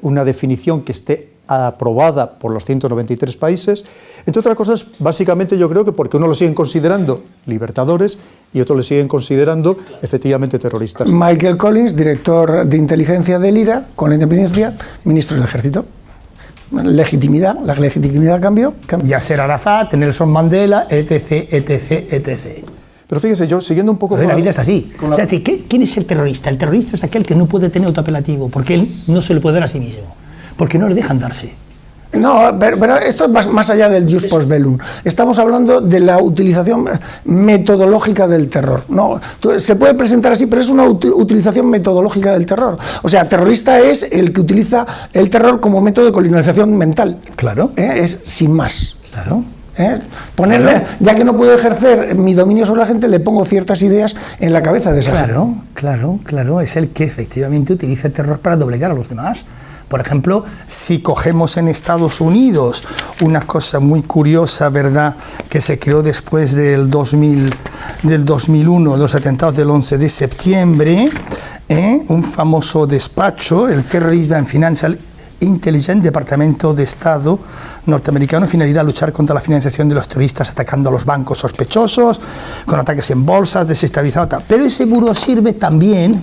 una definición que esté aprobada por los 193 países. Entre otras cosas, básicamente yo creo que porque uno lo siguen considerando libertadores y otros le siguen considerando efectivamente terroristas. Michael Collins, director de inteligencia del IRA, con la independencia, ministro del Ejército. La legitimidad cambió. Yasser Arafat, Nelson Mandela, etc, etc, etc. Pero fíjese, yo siguiendo un poco... La vida es así. O sea, ¿quién es el terrorista? El terrorista es aquel que no puede tener autoapelativo, porque él no se le puede dar a sí mismo, porque no le dejan darse. No, pero esto es más allá del jus post bellum. Estamos hablando de la utilización metodológica del terror. No, se puede presentar así, pero es una utilización metodológica del terror. O sea, terrorista es el que utiliza el terror como método de colonización mental. Claro. Es sin más. Claro. Ponerle, claro. Ya que no puedo ejercer mi dominio sobre la gente, le pongo ciertas ideas en la cabeza de esa gente. Claro. Es el que efectivamente utiliza el terror para doblegar a los demás. Por ejemplo, si cogemos en Estados Unidos una cosa muy curiosa, ¿verdad?, que se creó después del 2001, los atentados del 11 de septiembre, un famoso despacho, el Terrorism and Financial Intelligence, Departamento de Estado norteamericano, finalidad luchar contra la financiación de los terroristas atacando a los bancos sospechosos, con ataques en bolsas, desestabilizado. Pero ese buró sirve también,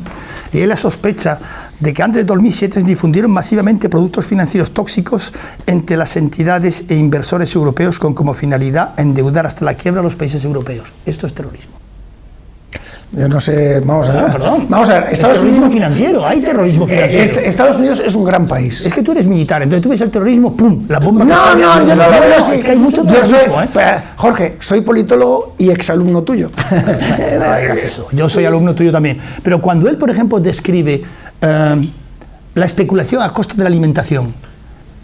y es la sospecha de que antes de 2007 se difundieron masivamente productos financieros tóxicos entre las entidades e inversores europeos con como finalidad endeudar hasta la quiebra a los países europeos. Esto es terrorismo. Yo no sé, vamos a ver. Perdón. Vamos a ver, es terrorismo financiero, hay terrorismo financiero. Estados Unidos es un gran país. Es que tú eres militar, entonces tú ves el terrorismo, ¡pum!, la bomba. No, yo no lo veo así. Es que hay mucho terrorismo, Jorge, soy politólogo y exalumno tuyo. No digas eso, yo soy alumno tuyo también. Pero cuando él, por ejemplo, describe la especulación a costa de la alimentación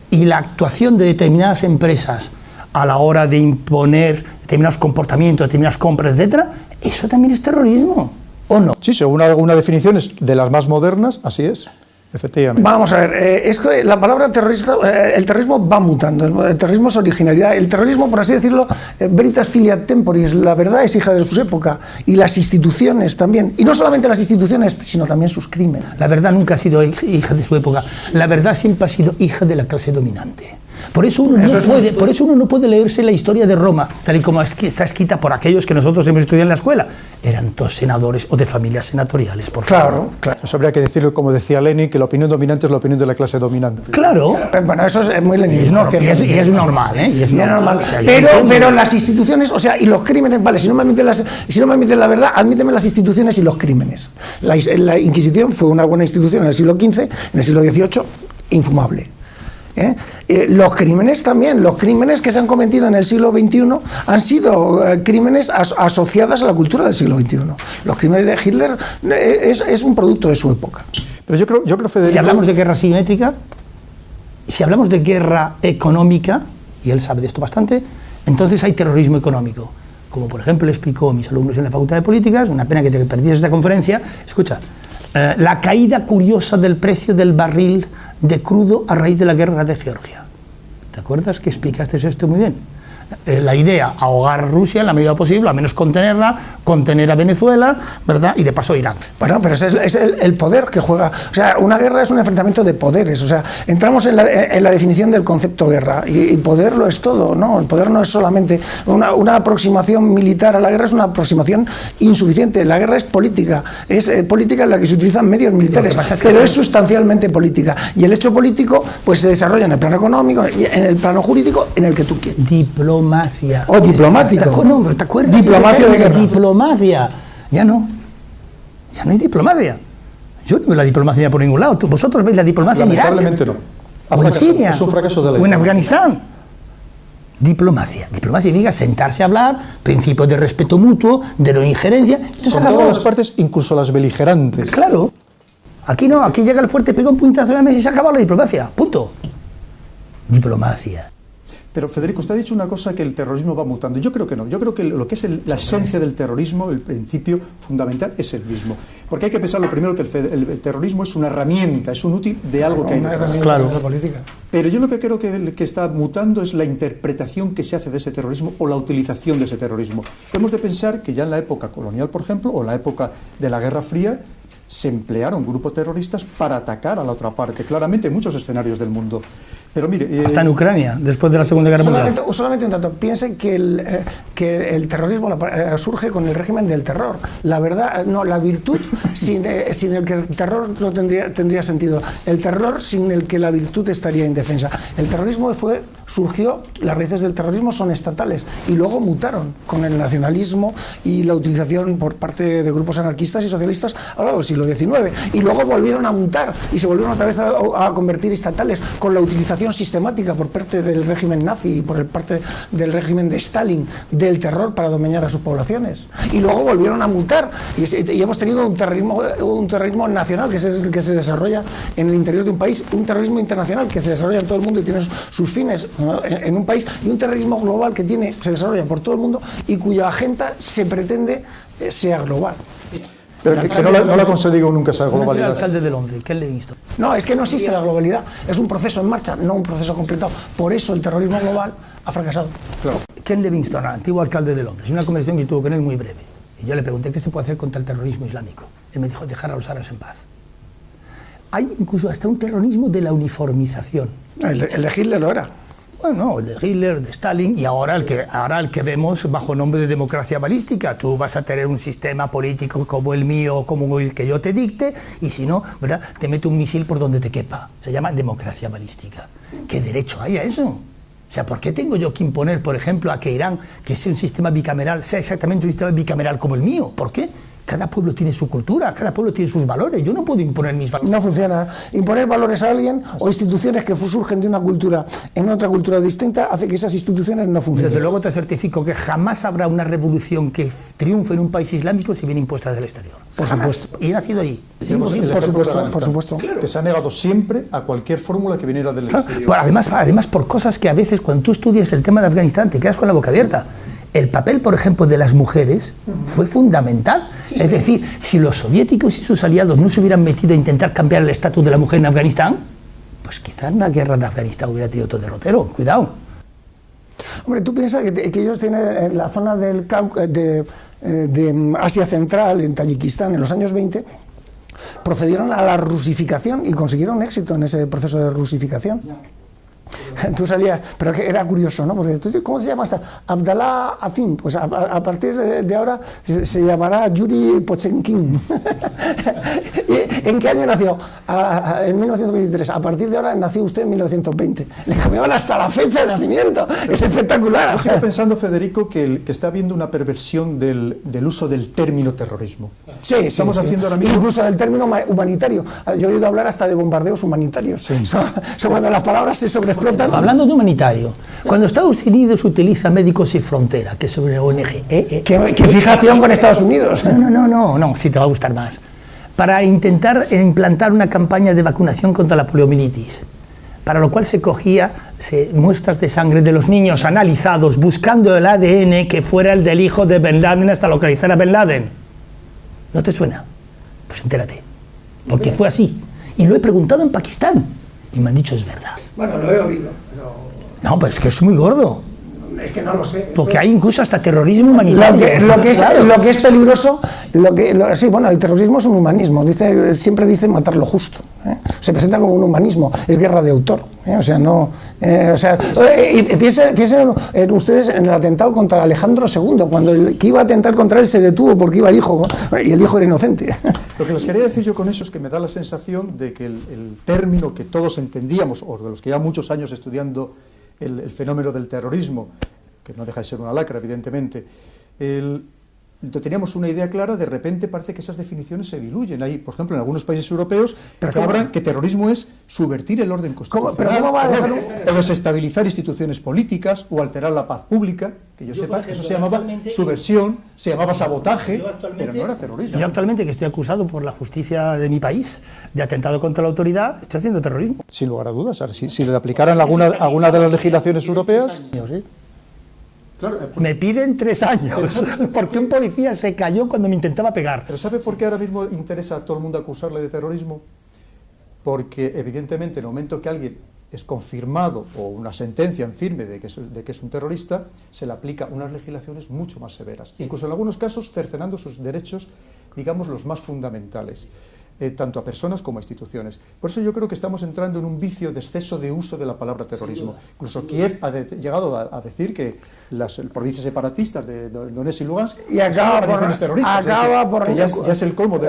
y la actuación de determinadas empresas a la hora de imponer determinados comportamientos, determinadas compras, etcétera, eso también es terrorismo, ¿o no? Sí, según algunas definiciones de las más modernas, así es, efectivamente. Vamos a ver, es que la palabra terrorista, el terrorismo va mutando, el terrorismo es originalidad, el terrorismo, por así decirlo, veritas filia temporis, la verdad es hija de su época, y las instituciones también, y no solamente las instituciones, sino también sus crímenes. La verdad nunca ha sido hija de su época, la verdad siempre ha sido hija de la clase dominante. Por eso uno no puede leerse la historia de Roma, tal y como está escrita por aquellos que nosotros hemos estudiado en la escuela. Eran todos senadores o de familias senatoriales, por favor. Claro. Eso habría que decirlo, como decía Lenin, que la opinión dominante es la opinión de la clase dominante. Claro. Bueno, eso es muy leninista. Y es normal, ¿eh? Y es normal. O sea, pero las instituciones, o sea, y los crímenes, vale, si no me admiten la verdad, admíteme las instituciones y los crímenes. La Inquisición fue una buena institución en el siglo XV, en el siglo XVIII, infumable. Los crímenes también, los crímenes que se han cometido en el siglo XXI han sido crímenes asociados a la cultura del siglo XXI. Los crímenes de Hitler es un producto de su época. Pero yo creo, Federico... Si hablamos de guerra simétrica, si hablamos de guerra económica, y él sabe de esto bastante, entonces hay terrorismo económico. Como por ejemplo le explicó a mis alumnos en la Facultad de Políticas, una pena que te perdieras esta conferencia, escucha, la caída curiosa del precio del barril de crudo a raíz de la guerra de Georgia. ¿Te acuerdas que explicaste esto muy bien? La idea, ahogar a Rusia en la medida posible, al menos contenerla, contener a Venezuela, ¿verdad? Y de paso Irán. Bueno, pero es el poder que juega. O sea, una guerra es un enfrentamiento de poderes. O sea, entramos en la definición del concepto guerra. Y poder lo es todo, ¿no? El poder no es solamente una aproximación militar a la guerra, es una aproximación insuficiente. La guerra es política. Es política en la que se utilizan medios militares, pero es sustancialmente política. Y el hecho político pues se desarrolla en el plano económico, en el plano jurídico, en el que tú quieras. Diplomacia. O diplomático. ¿Te acuerdas? Diplomacia de guerra. Diplomacia. Ya no hay diplomacia. Yo no veo la diplomacia por ningún lado. ¿Vosotros veis la diplomacia en Irak? Lamentablemente no. O en Siria. Es un fracaso de la o en Afganistán. Diplomacia. Diplomacia significa sentarse a hablar, principios de respeto mutuo, de no injerencia. Con todas las partes, incluso las beligerantes. Claro. Aquí no, aquí llega el fuerte, pega un puñetazo en la mesa y se acaba la diplomacia. Punto. Diplomacia. Pero Federico, usted ha dicho una cosa, que el terrorismo va mutando. Yo creo que no. Yo creo que lo que es la esencia del terrorismo, el principio fundamental, es el mismo. Porque hay que pensar lo primero, que el terrorismo es una herramienta, es un útil de algo que hay detrás. Claro. Pero yo lo que creo que está mutando es la interpretación que se hace de ese terrorismo o la utilización de ese terrorismo. Hemos de pensar que ya en la época colonial, por ejemplo, o la época de la Guerra Fría, se emplearon grupos terroristas para atacar a la otra parte, claramente en muchos escenarios del mundo. Pero mire, hasta en Ucrania, después de la Segunda Guerra Mundial. Solamente un dato. Piensen que el terrorismo surge con el régimen del terror. La verdad, no, la virtud sin el que el terror no tendría sentido. El terror sin el que la virtud estaría indefensa. El terrorismo surgió, las raíces del terrorismo son estatales y luego mutaron con el nacionalismo y la utilización por parte de grupos anarquistas y socialistas a lo largo del siglo XIX. Y luego volvieron a mutar y se volvieron otra vez a convertir estatales con la utilización sistemática por parte del régimen nazi y por parte del régimen de Stalin del terror para dominar a sus poblaciones. Y luego volvieron a mutar y hemos tenido un terrorismo nacional que se desarrolla en el interior de un país, un terrorismo internacional que se desarrolla en todo el mundo y tiene sus fines en un país, y un terrorismo global que se desarrolla por todo el mundo y cuya agenda se pretende sea global. Pero que no la ha conseguido nunca esa globalidad. El alcalde de Londres, Ken Livingstone. No, es que no existe la globalidad, es un proceso en marcha, no un proceso completado. Por eso el terrorismo global ha fracasado. Claro. Ken Livingstone, antiguo alcalde de Londres, una conversación que tuvo con él muy breve. Y yo le pregunté qué se puede hacer contra el terrorismo islámico. Él me dijo dejar a los árabes en paz. Hay incluso hasta un terrorismo de la uniformización. El de Hitler lo era. Bueno, el de Hitler, de Stalin, y ahora el que vemos bajo nombre de democracia balística. Tú vas a tener un sistema político como el mío, como el que yo te dicte, y si no, ¿verdad?, te mete un misil por donde te quepa. Se llama democracia balística. ¿Qué derecho hay a eso? O sea, ¿por qué tengo yo que imponer, por ejemplo, a que Irán, que sea un sistema bicameral, sea exactamente un sistema bicameral como el mío? ¿Por qué? Cada pueblo tiene su cultura, cada pueblo tiene sus valores. Yo no puedo imponer mis valores. No funciona. Imponer valores a alguien o instituciones que surgen de una cultura en otra cultura distinta hace que esas instituciones no funcionen. Desde luego te certifico que jamás habrá una revolución que triunfe en un país islámico si viene impuesta desde el exterior. Por supuesto. Y he nacido allí. Por supuesto. Claro. Que se ha negado siempre a cualquier fórmula que viniera del exterior. Bueno, además por cosas que a veces cuando tú estudias el tema de Afganistán te quedas con la boca abierta. El papel, por ejemplo, de las mujeres fue fundamental. Es decir, si los soviéticos y sus aliados no se hubieran metido a intentar cambiar el estatus de la mujer en Afganistán, pues quizás una guerra de Afganistán hubiera tenido otro derrotero. Cuidado. Hombre, tú piensas que ellos tienen en la zona de Asia Central, en Tayikistán, en los años 20, procedieron a la rusificación y consiguieron éxito en ese proceso de rusificación. Tú salías, pero que era curioso, ¿no? Porque ¿cómo se llama esta? Abdallah Azim, pues a partir de ahora se llamará Yuri Pochenkin. ¿En qué año nació? En 1923. A partir de ahora nació usted en 1920. Le cambiaban hasta la fecha de nacimiento. Es espectacular. Yo sigo pensando, Federico, que está habiendo una perversión del uso del término terrorismo. Sí, estamos haciendo ahora mismo. Incluso del término humanitario. Yo he oído hablar hasta de bombardeos humanitarios. Sí. Son cuando las palabras se sobreexplotan. Hablando de humanitario, cuando Estados Unidos utiliza Médicos Sin Frontera, que es sobre ONG... ¿Qué fijación con Estados Unidos? No, sí te va a gustar más. Para intentar implantar una campaña de vacunación contra la poliomielitis, para lo cual se cogía muestras de sangre de los niños analizados, buscando el ADN que fuera el del hijo de Bin Laden hasta localizar a Bin Laden. ¿No te suena? Pues entérate, porque fue así. Y lo he preguntado en Pakistán, y me han dicho es verdad. Bueno, lo he oído, pero... No, pues es que es muy gordo. Es que no lo sé. Porque hay incluso hasta terrorismo humanitario. Lo que es peligroso, sí, bueno, el terrorismo es un humanismo. Siempre dice matar lo justo. Se presenta como un humanismo. Es guerra de autor. O sea, no. Piensen ustedes en el atentado contra Alejandro II, cuando el que iba a atentar contra él se detuvo porque iba el hijo y el hijo era inocente. Lo que les quería decir yo con eso es que me da la sensación de que el término que todos entendíamos, o de los que llevan muchos años estudiando el fenómeno del terrorismo, que no deja de ser una lacra, evidentemente, teníamos una idea clara, de repente parece que esas definiciones se diluyen. Hay, por ejemplo, en algunos países europeos que terrorismo es subvertir el orden constitucional, ¿Cómo va a dejar o desestabilizar instituciones políticas, o alterar la paz pública, que yo sepa, eso se llamaba subversión, se llamaba sabotaje, pero no era terrorismo. Yo actualmente, que estoy acusado por la justicia de mi país de atentado contra la autoridad, estoy haciendo terrorismo. Sin lugar a dudas, si le aplicaran alguna de las legislaciones europeas... ¿Sí? Claro, me piden 3 años, porque un policía se cayó cuando me intentaba pegar. ¿Pero sabe por qué ahora mismo interesa a todo el mundo acusarle de terrorismo? Porque evidentemente en el momento que alguien es confirmado, o una sentencia en firme de que es un terrorista, se le aplica unas legislaciones mucho más severas, incluso en algunos casos cercenando sus derechos, digamos, los más fundamentales, tanto a personas como a instituciones. Por eso yo creo que estamos entrando en un vicio de exceso de uso de la palabra terrorismo. Incluso Kiev ha llegado a decir que las provincias separatistas de Donetsk y Lugansk acaba por ya es el colmo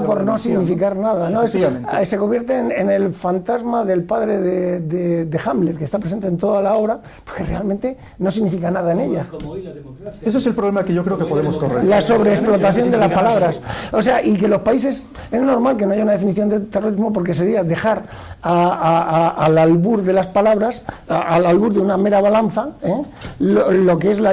por no significar nada, ¿no? Se convierte en el fantasma del padre de Hamlet, que está presente en toda la obra, porque realmente no significa nada en ella. Ese es el problema que yo creo que podemos corregir. La sobreexplotación de las palabras. O sea, y que los países... Es normal que no haya una definición de terrorismo, porque sería dejar al albur de las palabras, al albur de una mera balanza, lo que es la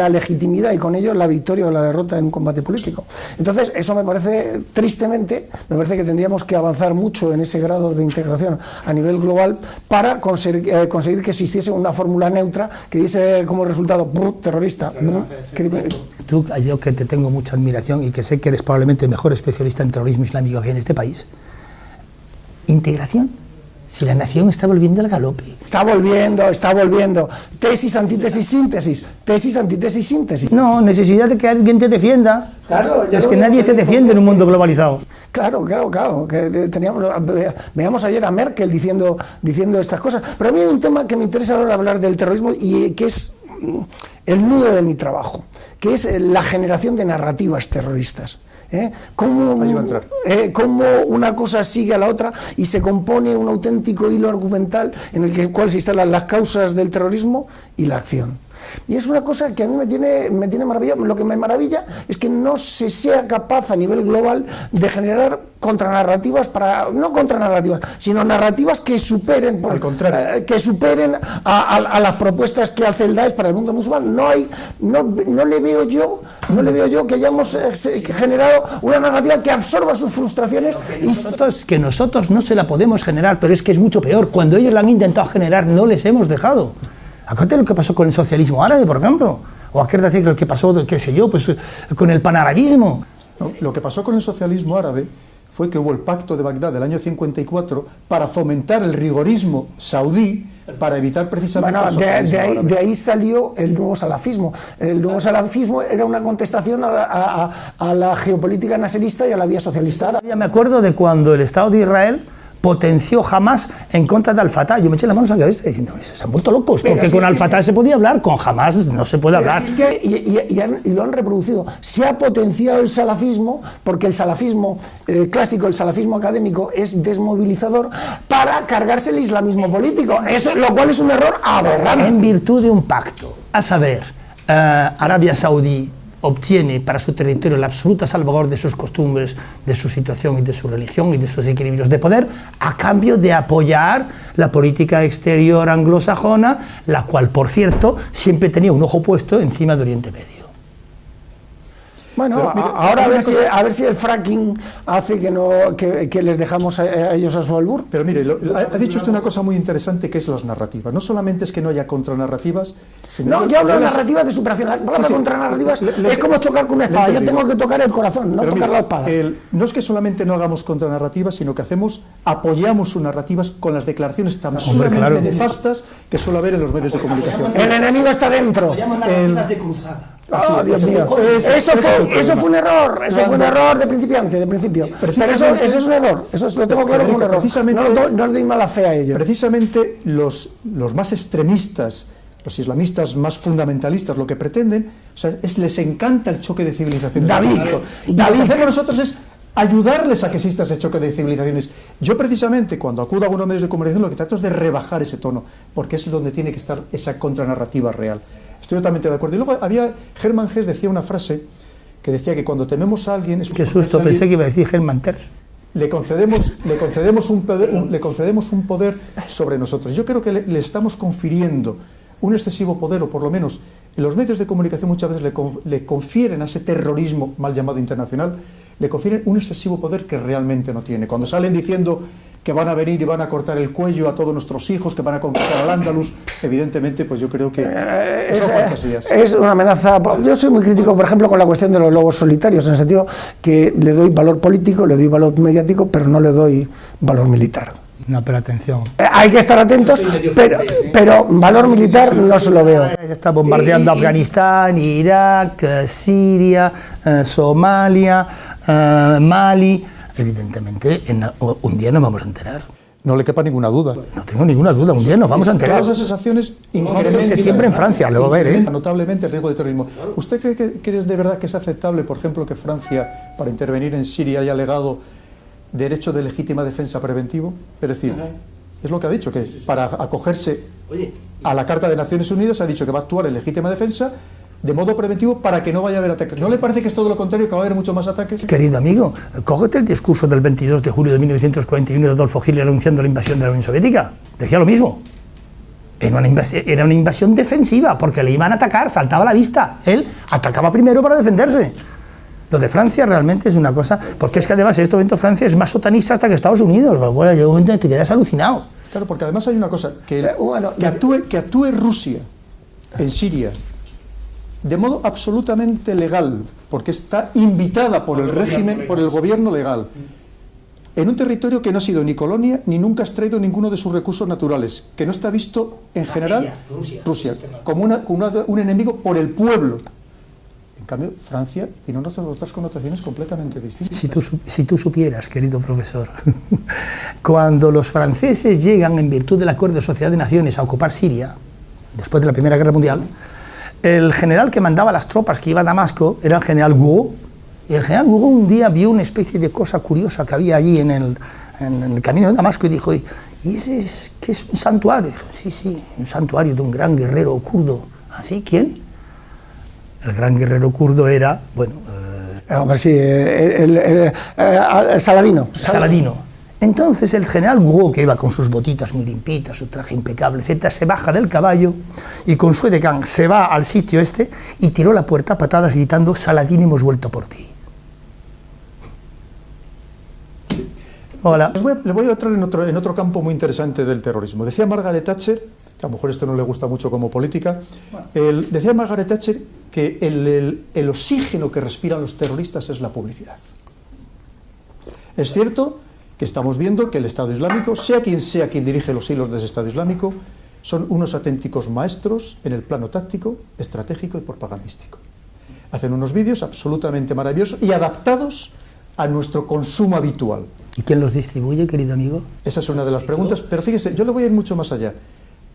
legitimidad, y con ello la victoria o la derrota en un combate político. Entonces, eso me parece, tristemente, me parece que tendríamos que avanzar mucho en ese grado de integración a nivel global para conseguir que existiese una fórmula neutra que diese como resultado terrorista. Tú, yo que te tengo mucha admiración y que sé que eres probablemente el mejor especialista en terrorismo islámico que hay en este país. Integración. Si la nación está volviendo al galope. Está volviendo. Tesis, antítesis, síntesis. Tesis, antítesis, síntesis. No, necesidad de que alguien te defienda. Claro, es que nadie te defiende en un mundo globalizado. Claro. Que veamos ayer a Merkel diciendo estas cosas. Pero a mí hay un tema que me interesa ahora hablar del terrorismo, y que es el nudo de mi trabajo, que es la generación de narrativas terroristas. Cómo una cosa sigue a la otra y se compone un auténtico hilo argumental en el cual se instalan las causas del terrorismo y la acción. Y es una cosa que a mí me tiene maravillado. Lo que me maravilla es que no se sea capaz a nivel global de generar contranarrativas, no contranarrativas, sino narrativas que superen, a las propuestas que hace el Daesh para el mundo musulmán. No le veo yo que hayamos generado una narrativa que absorba sus frustraciones. Que nosotros no se la podemos generar, pero es que es mucho peor. Cuando ellos la han intentado generar, no les hemos dejado. Acuérdate lo que pasó con el socialismo árabe, por ejemplo, o acuérdate lo que pasó, qué sé yo, pues con el panarabismo. No, lo que pasó con el socialismo árabe fue que hubo el pacto de Bagdad del año 54 para fomentar el rigorismo saudí, para evitar precisamente el socialismo árabe. De ahí salió el nuevo salafismo. El nuevo salafismo era una contestación a la geopolítica nasserista y a la vía socialista árabe. Ya me acuerdo de cuando el Estado de Israel potenció Hamas en contra de Al-Fatah. Yo me eché las manos a la cabeza diciendo, se han vuelto locos, porque con Al-Fatah se podía hablar, con Hamas no se puede hablar. Y lo han reproducido. Se ha potenciado el salafismo, porque el salafismo clásico, el salafismo académico, es desmovilizador para cargarse el islamismo político, lo cual es un error aberrante. En virtud de un pacto, a saber, Arabia Saudí obtiene para su territorio la absoluta salvaguarda de sus costumbres, de su situación y de su religión y de sus equilibrios de poder, a cambio de apoyar la política exterior anglosajona, la cual, por cierto, siempre tenía un ojo puesto encima de Oriente Medio. Bueno, mira, ahora a ver si el fracking hace que les dejamos a ellos a su albur. Pero mire, ha dicho usted una cosa muy interesante, que es las narrativas. No solamente es que no haya contranarrativas, sino... No, yo hablo de narrativas de superación. La palabra contranarrativas es como chocar con una espada. Yo tengo que tocar el corazón, no tocar la espada. No es que solamente no hagamos contranarrativas, sino que apoyamos sus narrativas con las declaraciones tan sumamente nefastas que suele haber en los medios de comunicación. El enemigo está dentro. Lo llaman narrativas de cruzada. Oh, Dios mío. Eso fue un error. Eso fue un error de principio. Pero eso es un error. Eso lo tengo claro como un error. No le doy mala fe a ello. Precisamente los más extremistas, los islamistas más fundamentalistas, lo que pretenden, les encanta el choque de civilizaciones. David, lo que hacemos nosotros es ayudarles a que exista ese choque de civilizaciones. Yo precisamente, cuando acudo a algunos medios de comunicación, lo que trato es de rebajar ese tono, porque es donde tiene que estar esa contranarrativa real. Estoy totalmente de acuerdo. Y luego Hermann Hesse decía una frase que decía que cuando tememos a alguien... Qué susto, pensé que iba a decir Hermann Terz. Le concedemos un poder sobre nosotros. Yo creo que le estamos confiriendo un excesivo poder, o por lo menos en los medios de comunicación muchas veces le confieren a ese terrorismo mal llamado internacional, le confieren un excesivo poder que realmente no tiene. Cuando salen diciendo que van a venir y van a cortar el cuello a todos nuestros hijos, que van a conquistar al Andalus, evidentemente, pues yo creo que son fantasías. Es una amenaza. Yo soy muy crítico, por ejemplo, con la cuestión de los lobos solitarios, en el sentido que le doy valor político, le doy valor mediático, pero no le doy valor militar. No, pero atención. Hay que estar atentos, pero valor militar no se lo veo. Está bombardeando Afganistán, Irak, Siria, Somalia, Mali. Evidentemente, un día nos vamos a enterar. No le quepa ninguna duda. No tengo ninguna duda, un día nos vamos a enterar. Todas esas acciones incrementan en septiembre en Francia, lo va a ver, ¿eh? Notablemente el riesgo de terrorismo. ¿Usted cree que es de verdad que es aceptable, por ejemplo, que Francia, para intervenir en Siria, haya alegado derecho de legítima defensa preventivo? Es decir, es lo que ha dicho, que para acogerse a la Carta de Naciones Unidas ha dicho que va a actuar en legítima defensa de modo preventivo para que no vaya a haber ataques. ¿No le parece que es todo lo contrario, que va a haber muchos más ataques? Querido amigo, cógete el discurso del 22 de julio de 1941 de Adolfo Hitler anunciando la invasión de la Unión Soviética. Decía lo mismo. Era una invasión defensiva, porque le iban a atacar, saltaba a la vista. Él atacaba primero para defenderse. Lo de Francia realmente es una cosa, porque es que además en este momento Francia es más sotanista hasta que Estados Unidos. Bueno, llega un momento en que te quedas alucinado. Claro, porque además hay una cosa, que actúe Rusia en Siria de modo absolutamente legal, porque está invitada por el régimen, por el gobierno legal, en un territorio que no ha sido ni colonia ni nunca ha extraído ninguno de sus recursos naturales, que no está visto en general Rusia como un enemigo por el pueblo. En cambio, Francia tiene otras connotaciones completamente distintas. Si tú supieras, querido profesor, cuando los franceses llegan en virtud del Acuerdo de Sociedad de Naciones a ocupar Siria, después de la Primera Guerra Mundial, el general que mandaba las tropas que iba a Damasco era el general Gouraud, y el general Gouraud un día vio una especie de cosa curiosa que había allí en el camino de Damasco y dijo, ¿y ese qué es un santuario? Dijo, sí, un santuario de un gran guerrero kurdo. ¿Así? ¿Quién? El gran guerrero kurdo era, Saladino. Saladino. Entonces el general Gouraud, que iba con sus botitas muy limpitas, su traje impecable, etc., se baja del caballo y con su edecán se va al sitio este y tiró la puerta a patadas gritando, Saladino, hemos vuelto por ti. Hola. Le voy a entrar en otro campo muy interesante del terrorismo. Decía Margaret Thatcher, que a lo mejor esto no le gusta mucho como política, decía Margaret Thatcher que el oxígeno que respiran los terroristas es la publicidad. Es cierto que estamos viendo que el Estado Islámico, sea quien dirige los hilos de ese Estado Islámico, son unos auténticos maestros en el plano táctico, estratégico y propagandístico. Hacen unos vídeos absolutamente maravillosos y adaptados a nuestro consumo habitual. ¿Y quién los distribuye, querido amigo? Esa es una de las preguntas, pero fíjese, yo le voy a ir mucho más allá.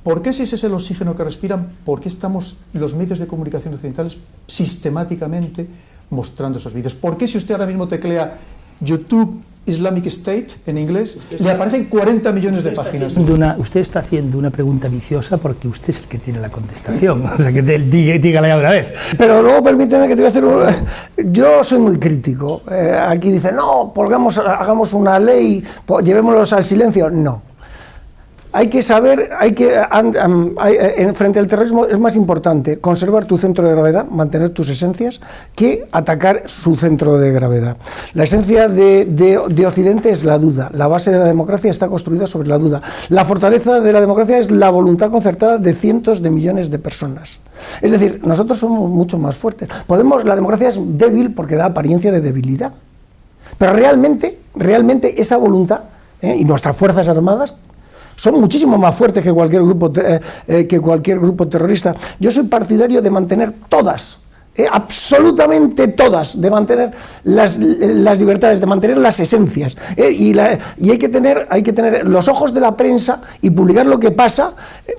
¿Por qué, si ese es el oxígeno que respiran, por qué estamos los medios de comunicación occidentales sistemáticamente mostrando esos vídeos? ¿Por qué, si usted ahora mismo teclea YouTube Islamic State en inglés, le aparecen 40 millones de páginas? Usted está haciendo una pregunta viciosa porque usted es el que tiene la contestación. O sea, que dígale otra vez. Pero luego permíteme que te voy a hacer yo soy muy crítico. Aquí dice, no, hagamos una ley, llevémoslos al silencio. No. Hay que saber, frente al terrorismo es más importante conservar tu centro de gravedad, mantener tus esencias, que atacar su centro de gravedad. La esencia de Occidente es la duda. La base de la democracia está construida sobre la duda. La fortaleza de la democracia es la voluntad concertada de cientos de millones de personas. Es decir, nosotros somos mucho más fuertes. La democracia es débil porque da apariencia de debilidad. Pero realmente esa voluntad y nuestras fuerzas armadas son muchísimo más fuertes que cualquier grupo terrorista. Yo soy partidario de mantener todas, absolutamente todas, de mantener las libertades, de mantener las esencias. Y hay que tener los ojos de la prensa y publicar lo que pasa,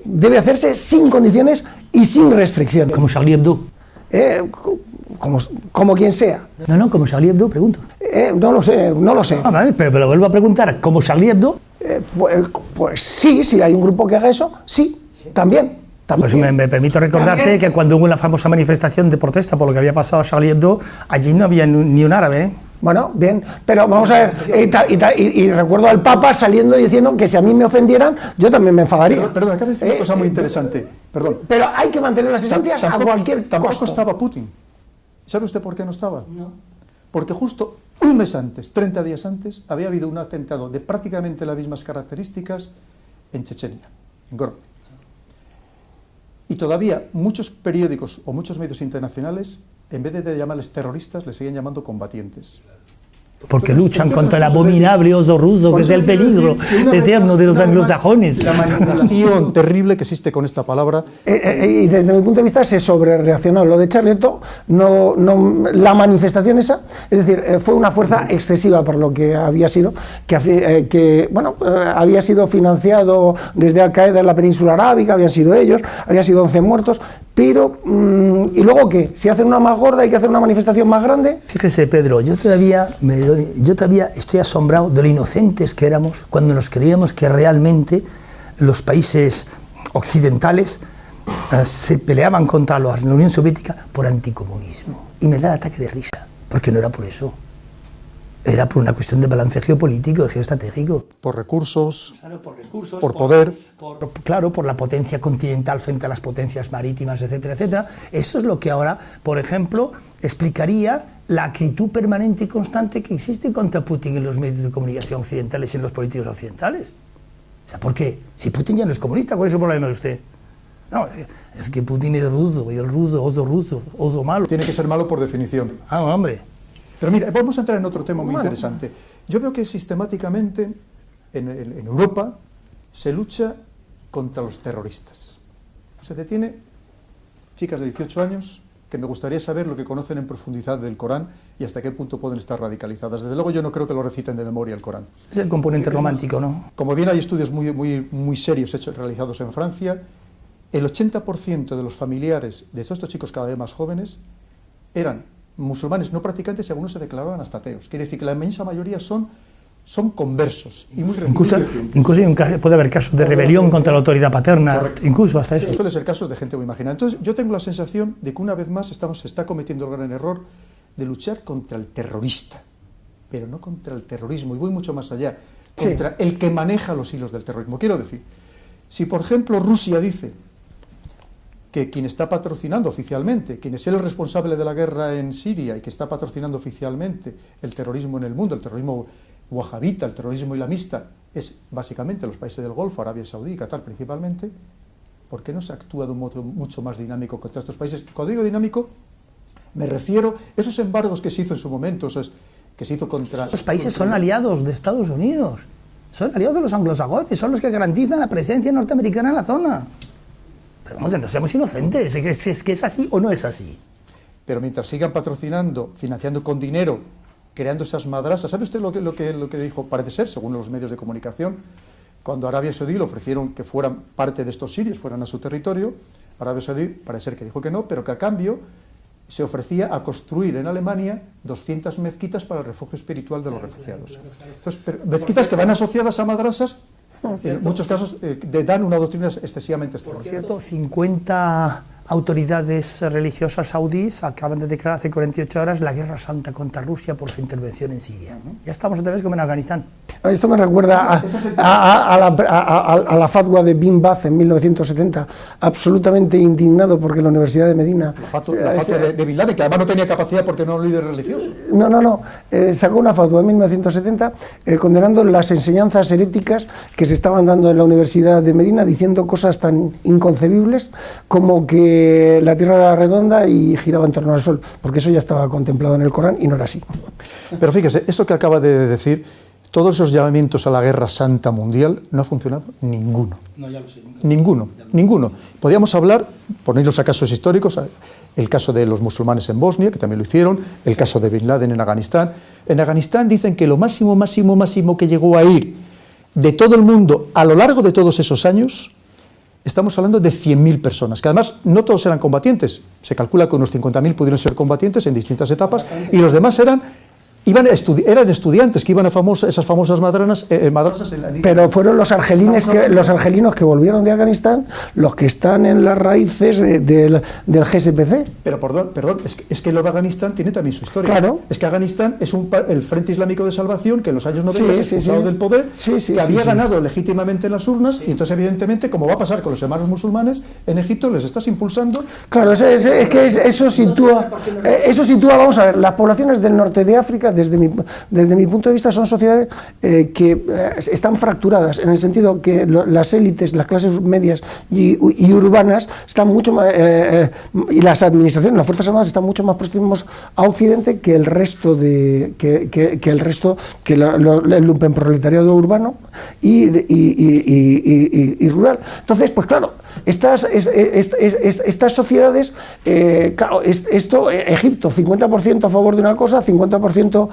debe hacerse sin condiciones y sin restricciones. Como Charlie Hebdo. Como quien sea. No, como Charlie Hebdo, pregunto. No lo sé. Ah, vale, pero lo vuelvo a preguntar, ¿como Charlie Hebdo? Pues sí, si hay un grupo que haga eso, sí, también. Pues me permito recordarte que cuando hubo la famosa manifestación de protesta por lo que había pasado a Charlie Hebdo, allí no había ni un árabe, ¿eh? Bueno, bien, pero vamos a ver, y recuerdo al Papa saliendo y diciendo que si a mí me ofendieran, yo también me enfadaría. Perdón, acaba de decir una cosa muy interesante. Perdón. Pero hay que mantener las esencias a cualquier Tampoco costo. estaba Putin. ¿Sabe usted por qué no estaba? No. Porque justo un mes antes, 30 días antes, había habido un atentado de prácticamente las mismas características en Chechenia, en Grozny. Y todavía muchos periódicos o muchos medios internacionales, en vez de llamarles terroristas, les siguen llamando combatientes. Porque luchan contra el abominable oso ruso, que es el peligro eterno de los anglosajones. La manipulación terrible que existe con esta palabra. Y desde mi punto de vista se sobrereaccionó. Lo de Charlie Hebdo, la manifestación esa, es decir, fue una fuerza excesiva por lo que había sido, había sido financiado desde Al Qaeda en la península arábiga, habían sido ellos, habían sido 11 muertos, pero ¿y luego qué? Si hacen una más gorda, hay que hacer una manifestación más grande. Fíjese, Pedro, yo todavía estoy asombrado de lo inocentes que éramos cuando nos creíamos que realmente los países occidentales se peleaban contra la Unión Soviética por anticomunismo. Y me da el ataque de risa, porque no era por eso. Era por una cuestión de balance geopolítico, geoestratégico. Por recursos, claro, por recursos, por poder. Por la potencia continental frente a las potencias marítimas, etcétera, etcétera. Eso es lo que ahora, por ejemplo, explicaría la acritud permanente y constante que existe contra Putin en los medios de comunicación occidentales y en los políticos occidentales. O sea, ¿por qué? Si Putin ya no es comunista, ¿cuál es el problema de usted? No, es que Putin es ruso, y el ruso, oso malo. Tiene que ser malo por definición. Ah, hombre. Pero mira, vamos a entrar en otro tema muy interesante. Yo veo que sistemáticamente en Europa se lucha contra los terroristas. Se detiene chicas de 18 años que me gustaría saber lo que conocen en profundidad del Corán y hasta qué punto pueden estar radicalizadas. Desde luego yo no creo que lo reciten de memoria el Corán. Es el componente romántico, ¿no? Como bien hay estudios muy serios realizados en Francia, el 80% de los familiares de todos estos chicos cada vez más jóvenes eran musulmanes no practicantes y algunos se declaraban hasta ateos. Quiere decir que la inmensa mayoría son conversos y muy incluso puede haber casos de rebelión contra la autoridad paterna. Correcto. Incluso hasta eso. Suele ser casos de gente muy imaginada. Entonces yo tengo la sensación de que una vez más se está cometiendo el gran error de luchar contra el terrorista, pero no contra el terrorismo, y voy mucho más allá, contra el que maneja los hilos del terrorismo. Quiero decir, si por ejemplo Rusia dice que quien está patrocinando oficialmente, quien es el responsable de la guerra en Siria y que está patrocinando oficialmente el terrorismo en el mundo, el terrorismo wahabita, el terrorismo islamista, es básicamente los países del Golfo, Arabia Saudí y Qatar principalmente, ¿por qué no se actúa de un modo mucho más dinámico contra estos países? Cuando digo dinámico, me refiero a esos embargos que se hizo en su momento, que se hizo contra... Los países son aliados de Estados Unidos, son aliados de los anglosajones, son los que garantizan la presencia norteamericana en la zona. Pero vamos, no seamos inocentes, ¿es que es así o no es así? Pero mientras sigan patrocinando, financiando con dinero, creando esas madrasas, ¿sabe usted lo que dijo? Parece ser, según los medios de comunicación, cuando Arabia Saudí le ofrecieron que fueran parte de estos sirios, fueran a su territorio, Arabia Saudí parece ser que dijo que no, pero que a cambio se ofrecía a construir en Alemania 200 mezquitas para el refugio espiritual de los refugiados. Entonces, mezquitas que van asociadas a madrasas, en muchos casos dan una doctrina excesivamente extrema. Por cierto, 50 autoridades religiosas saudíes acaban de declarar hace 48 horas la guerra santa contra Rusia por su intervención en Siria. Ya estamos otra vez como en Afganistán. Esto me recuerda a la fatwa de Bin Baz en 1970, absolutamente indignado porque la Universidad de Medina... La fatwa de Bin Laden, que además no tenía capacidad porque no era un líder religioso. No, sacó una fatwa en 1970 condenando las enseñanzas heréticas que se estaban dando en la Universidad de Medina, diciendo cosas tan inconcebibles como que la Tierra era redonda y giraba en torno al Sol, porque eso ya estaba contemplado en el Corán y no era así. Pero fíjese, esto que acaba de decir, todos esos llamamientos a la guerra santa mundial, no ha funcionado ninguno. No, ya lo sé. Ninguno. Podríamos hablar, ponerlos a casos históricos, el caso de los musulmanes en Bosnia, que también lo hicieron, el caso de Bin Laden en Afganistán. En Afganistán dicen que lo máximo que llegó a ir de todo el mundo a lo largo de todos esos años, estamos hablando de 100.000 personas, que además no todos eran combatientes. Se calcula que unos 50.000 pudieron ser combatientes en distintas etapas y los demás eran eran estudiantes que iban a esas famosas madrasas en la Pero fueron los argelinos que volvieron de Afganistán los que están en las raíces del GSPC. Pero perdón, es que lo de Afganistán tiene también su historia. Claro. Es que Afganistán es el Frente Islámico de Salvación que en los años 90 se expulsado del poder, que había ganado legítimamente en las urnas, y entonces evidentemente, como va a pasar con los hermanos musulmanes, en Egipto les estás impulsando. Claro, es que eso sitúa, vamos a ver, las poblaciones del norte de África, desde mi punto de vista, son sociedades que están fracturadas, en el sentido que las élites, las clases medias y urbanas están mucho más, y las administraciones, las Fuerzas Armadas están mucho más próximos a Occidente que el resto el lumpenproletariado urbano y rural. Entonces, pues claro, estas sociedades, claro, Egipto, 50% a favor de una cosa, 50%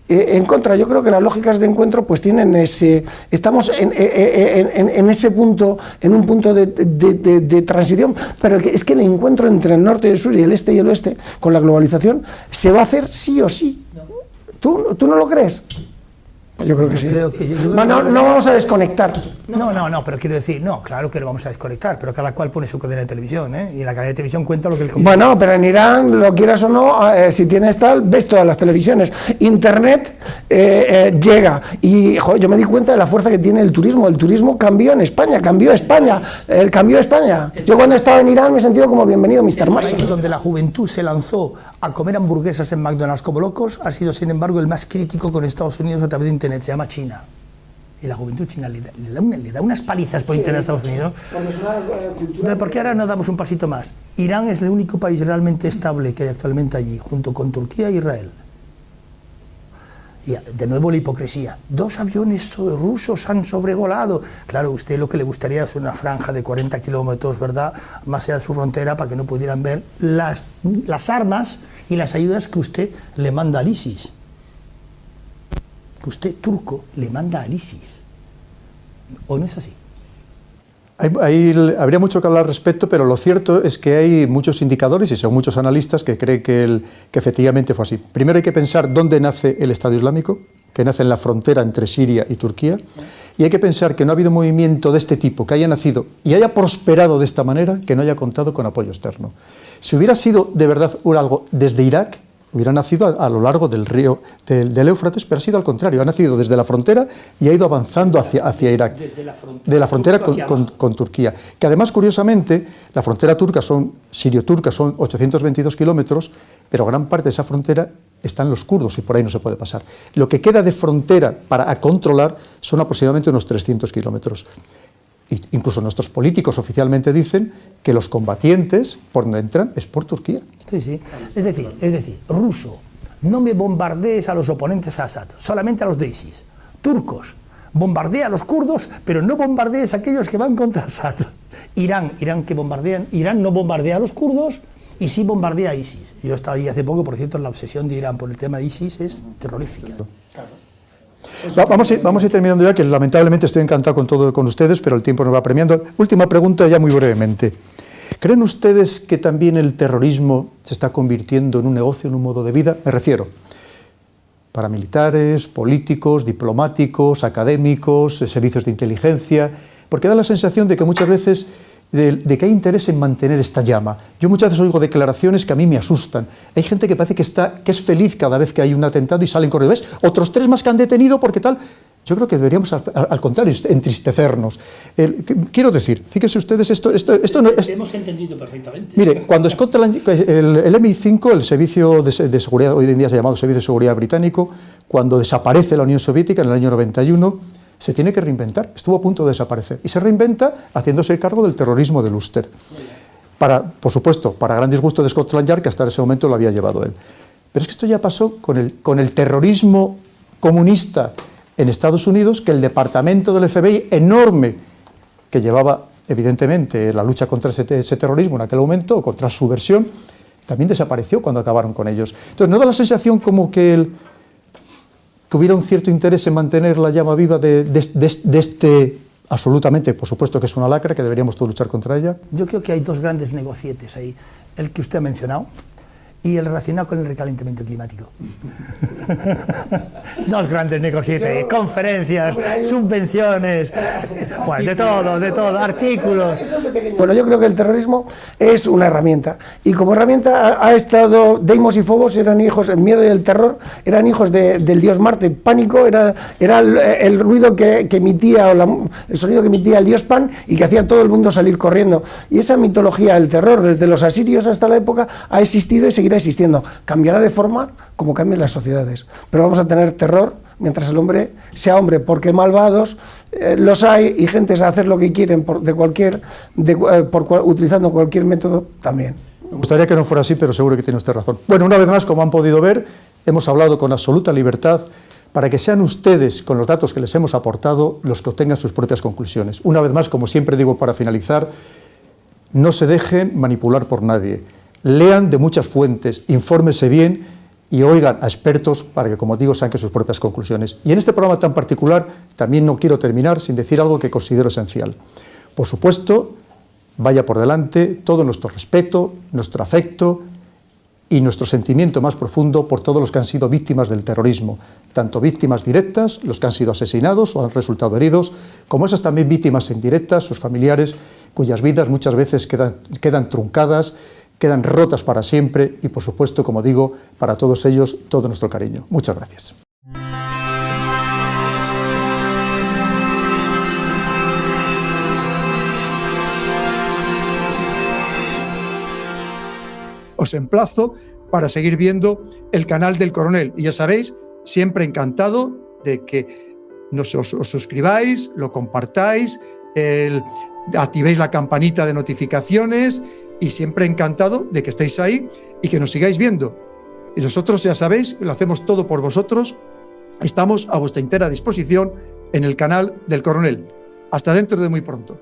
en contra. Yo creo que las lógicas de encuentro pues tienen estamos en ese punto, en un punto de transición, pero es que el encuentro entre el norte y el sur y el este y el oeste con la globalización se va a hacer sí o sí. ¿Tú no lo crees? Yo creo que sí. No vamos a desconectar. No, pero quiero decir, no, claro que lo vamos a desconectar, pero cada cual pone su cadena de televisión, ¿eh? Y la cadena de televisión cuenta lo que el comunica. Bueno, pero en Irán, lo quieras o no, si tienes tal, ves todas las televisiones. Internet llega. Y joder, yo me di cuenta de la fuerza que tiene el turismo. El turismo cambió en España, cambió España. Yo cuando estaba en Irán me he sentido como bienvenido Mr. Mars. El país donde la juventud se lanzó a comer hamburguesas en McDonald's como locos ha sido, sin embargo, el más crítico con Estados Unidos a través de Internet. Se llama China. Y la juventud china le da unas palizas por Internet a Estados Unidos. Entonces, ¿por qué ahora no damos un pasito más? Irán es el único país realmente estable que hay actualmente allí, junto con Turquía e Israel. Y de nuevo la hipocresía. 2 aviones rusos han sobrevolado. Claro, usted lo que le gustaría es una franja de 40 kilómetros, ¿verdad?, más allá de su frontera, para que no pudieran ver las armas y las ayudas que usted le manda al ISIS. Usted, turco, le manda al ISIS. ¿O no es así? Habría mucho que hablar al respecto, pero lo cierto es que hay muchos indicadores y son muchos analistas que creen que efectivamente fue así. Primero hay que pensar dónde nace el Estado Islámico, que nace en la frontera entre Siria y Turquía, y hay que pensar que no ha habido movimiento de este tipo que haya nacido y haya prosperado de esta manera que no haya contado con apoyo externo. Si hubiera sido de verdad algo desde Irak, hubiera nacido a lo largo del río del Éufrates, pero ha sido al contrario, ha nacido desde la frontera y ha ido avanzando hacia Irak, de la frontera con Turquía, que además, curiosamente, la frontera turca sirio-turca son 822 kilómetros, pero gran parte de esa frontera están los kurdos y por ahí no se puede pasar. Lo que queda de frontera para controlar son aproximadamente unos 300 kilómetros. Incluso nuestros políticos oficialmente dicen que los combatientes, por donde entran, es por Turquía. Sí. Es decir, ruso, no me bombardees a los oponentes a Assad, solamente a los de ISIS. Turcos, bombardea a los kurdos, pero no bombardees a aquellos que van contra Assad. Irán no bombardea a los kurdos y sí bombardea a ISIS. Yo estaba ahí hace poco, por cierto, la obsesión de Irán por el tema de ISIS es terrorífica. Vamos a ir terminando ya, que lamentablemente estoy encantado con ustedes, pero el tiempo nos va premiando. Última pregunta, ya muy brevemente. ¿Creen ustedes que también el terrorismo se está convirtiendo en un negocio, en un modo de vida? Me refiero paramilitares, políticos, diplomáticos, académicos, servicios de inteligencia, porque da la sensación de que muchas veces de que hay interés en mantener esta llama. Yo muchas veces oigo declaraciones que a mí me asustan. Hay gente que parece que es feliz cada vez que hay un atentado y salen corriendo. ¿Ves? Otros 3 más que han detenido porque tal. Yo creo que deberíamos, al contrario, entristecernos. Quiero decir, fíjense ustedes, esto no es... Hemos entendido perfectamente. Mire, cuando Scotland, el MI5, el servicio de seguridad, hoy en día se ha llamado Servicio de Seguridad Británico, cuando desaparece la Unión Soviética en el año 91, se tiene que reinventar, estuvo a punto de desaparecer, y se reinventa haciéndose cargo del terrorismo del Ulster. Por supuesto, para gran disgusto de Scotland Yard, que hasta ese momento lo había llevado él. Pero es que esto ya pasó con el terrorismo comunista en Estados Unidos, que el departamento del FBI enorme, que llevaba evidentemente la lucha contra ese terrorismo en aquel momento, o contra su versión, también desapareció cuando acabaron con ellos. Entonces, ¿no da la sensación como que hubiera un cierto interés en mantener la llama viva de este, absolutamente, por supuesto que es una lacra, que deberíamos todos luchar contra ella? Yo creo que hay 2 grandes negocietes ahí. El que usted ha mencionado y el relacionado con el recalentamiento climático. Dos grandes negociaciones, conferencias, subvenciones, bueno, de todo, artículos. Bueno, yo creo que el terrorismo es una herramienta, y como herramienta ha estado, Deimos y Phobos eran hijos, el miedo y el terror eran hijos del dios Marte, pánico era el ruido que emitía, o el sonido que emitía el dios Pan, y que hacía a todo el mundo salir corriendo. Y esa mitología del terror, desde los asirios hasta la época, ha existido y seguirá existiendo. Cambiará de forma como cambian las sociedades, pero vamos a tener terror mientras el hombre sea hombre, porque malvados los hay, y gentes a hacer lo que quieren utilizando cualquier método también. Me gustaría que no fuera así, pero seguro que tiene usted razón. Bueno, una vez más, como han podido ver, hemos hablado con absoluta libertad para que sean ustedes, con los datos que les hemos aportado, los que obtengan sus propias conclusiones. Una vez más, como siempre digo para finalizar, no se dejen manipular por nadie. Lean de muchas fuentes, infórmense bien y oigan a expertos para que, como digo, saquen sus propias conclusiones. Y en este programa tan particular también no quiero terminar sin decir algo que considero esencial. Por supuesto, vaya por delante todo nuestro respeto, nuestro afecto y nuestro sentimiento más profundo por todos los que han sido víctimas del terrorismo, tanto víctimas directas, los que han sido asesinados o han resultado heridos, como esas también víctimas indirectas, sus familiares, cuyas vidas muchas veces quedan truncadas, quedan rotas para siempre, y por supuesto, como digo, para todos ellos todo nuestro cariño. Muchas gracias. Os emplazo para seguir viendo el canal del Coronel, y ya sabéis, siempre encantado de que os suscribáis, lo compartáis, activéis la campanita de notificaciones, y siempre encantado de que estéis ahí y que nos sigáis viendo. Y nosotros, ya sabéis, lo hacemos todo por vosotros. Estamos a vuestra entera disposición en el canal del Coronel. Hasta dentro de muy pronto.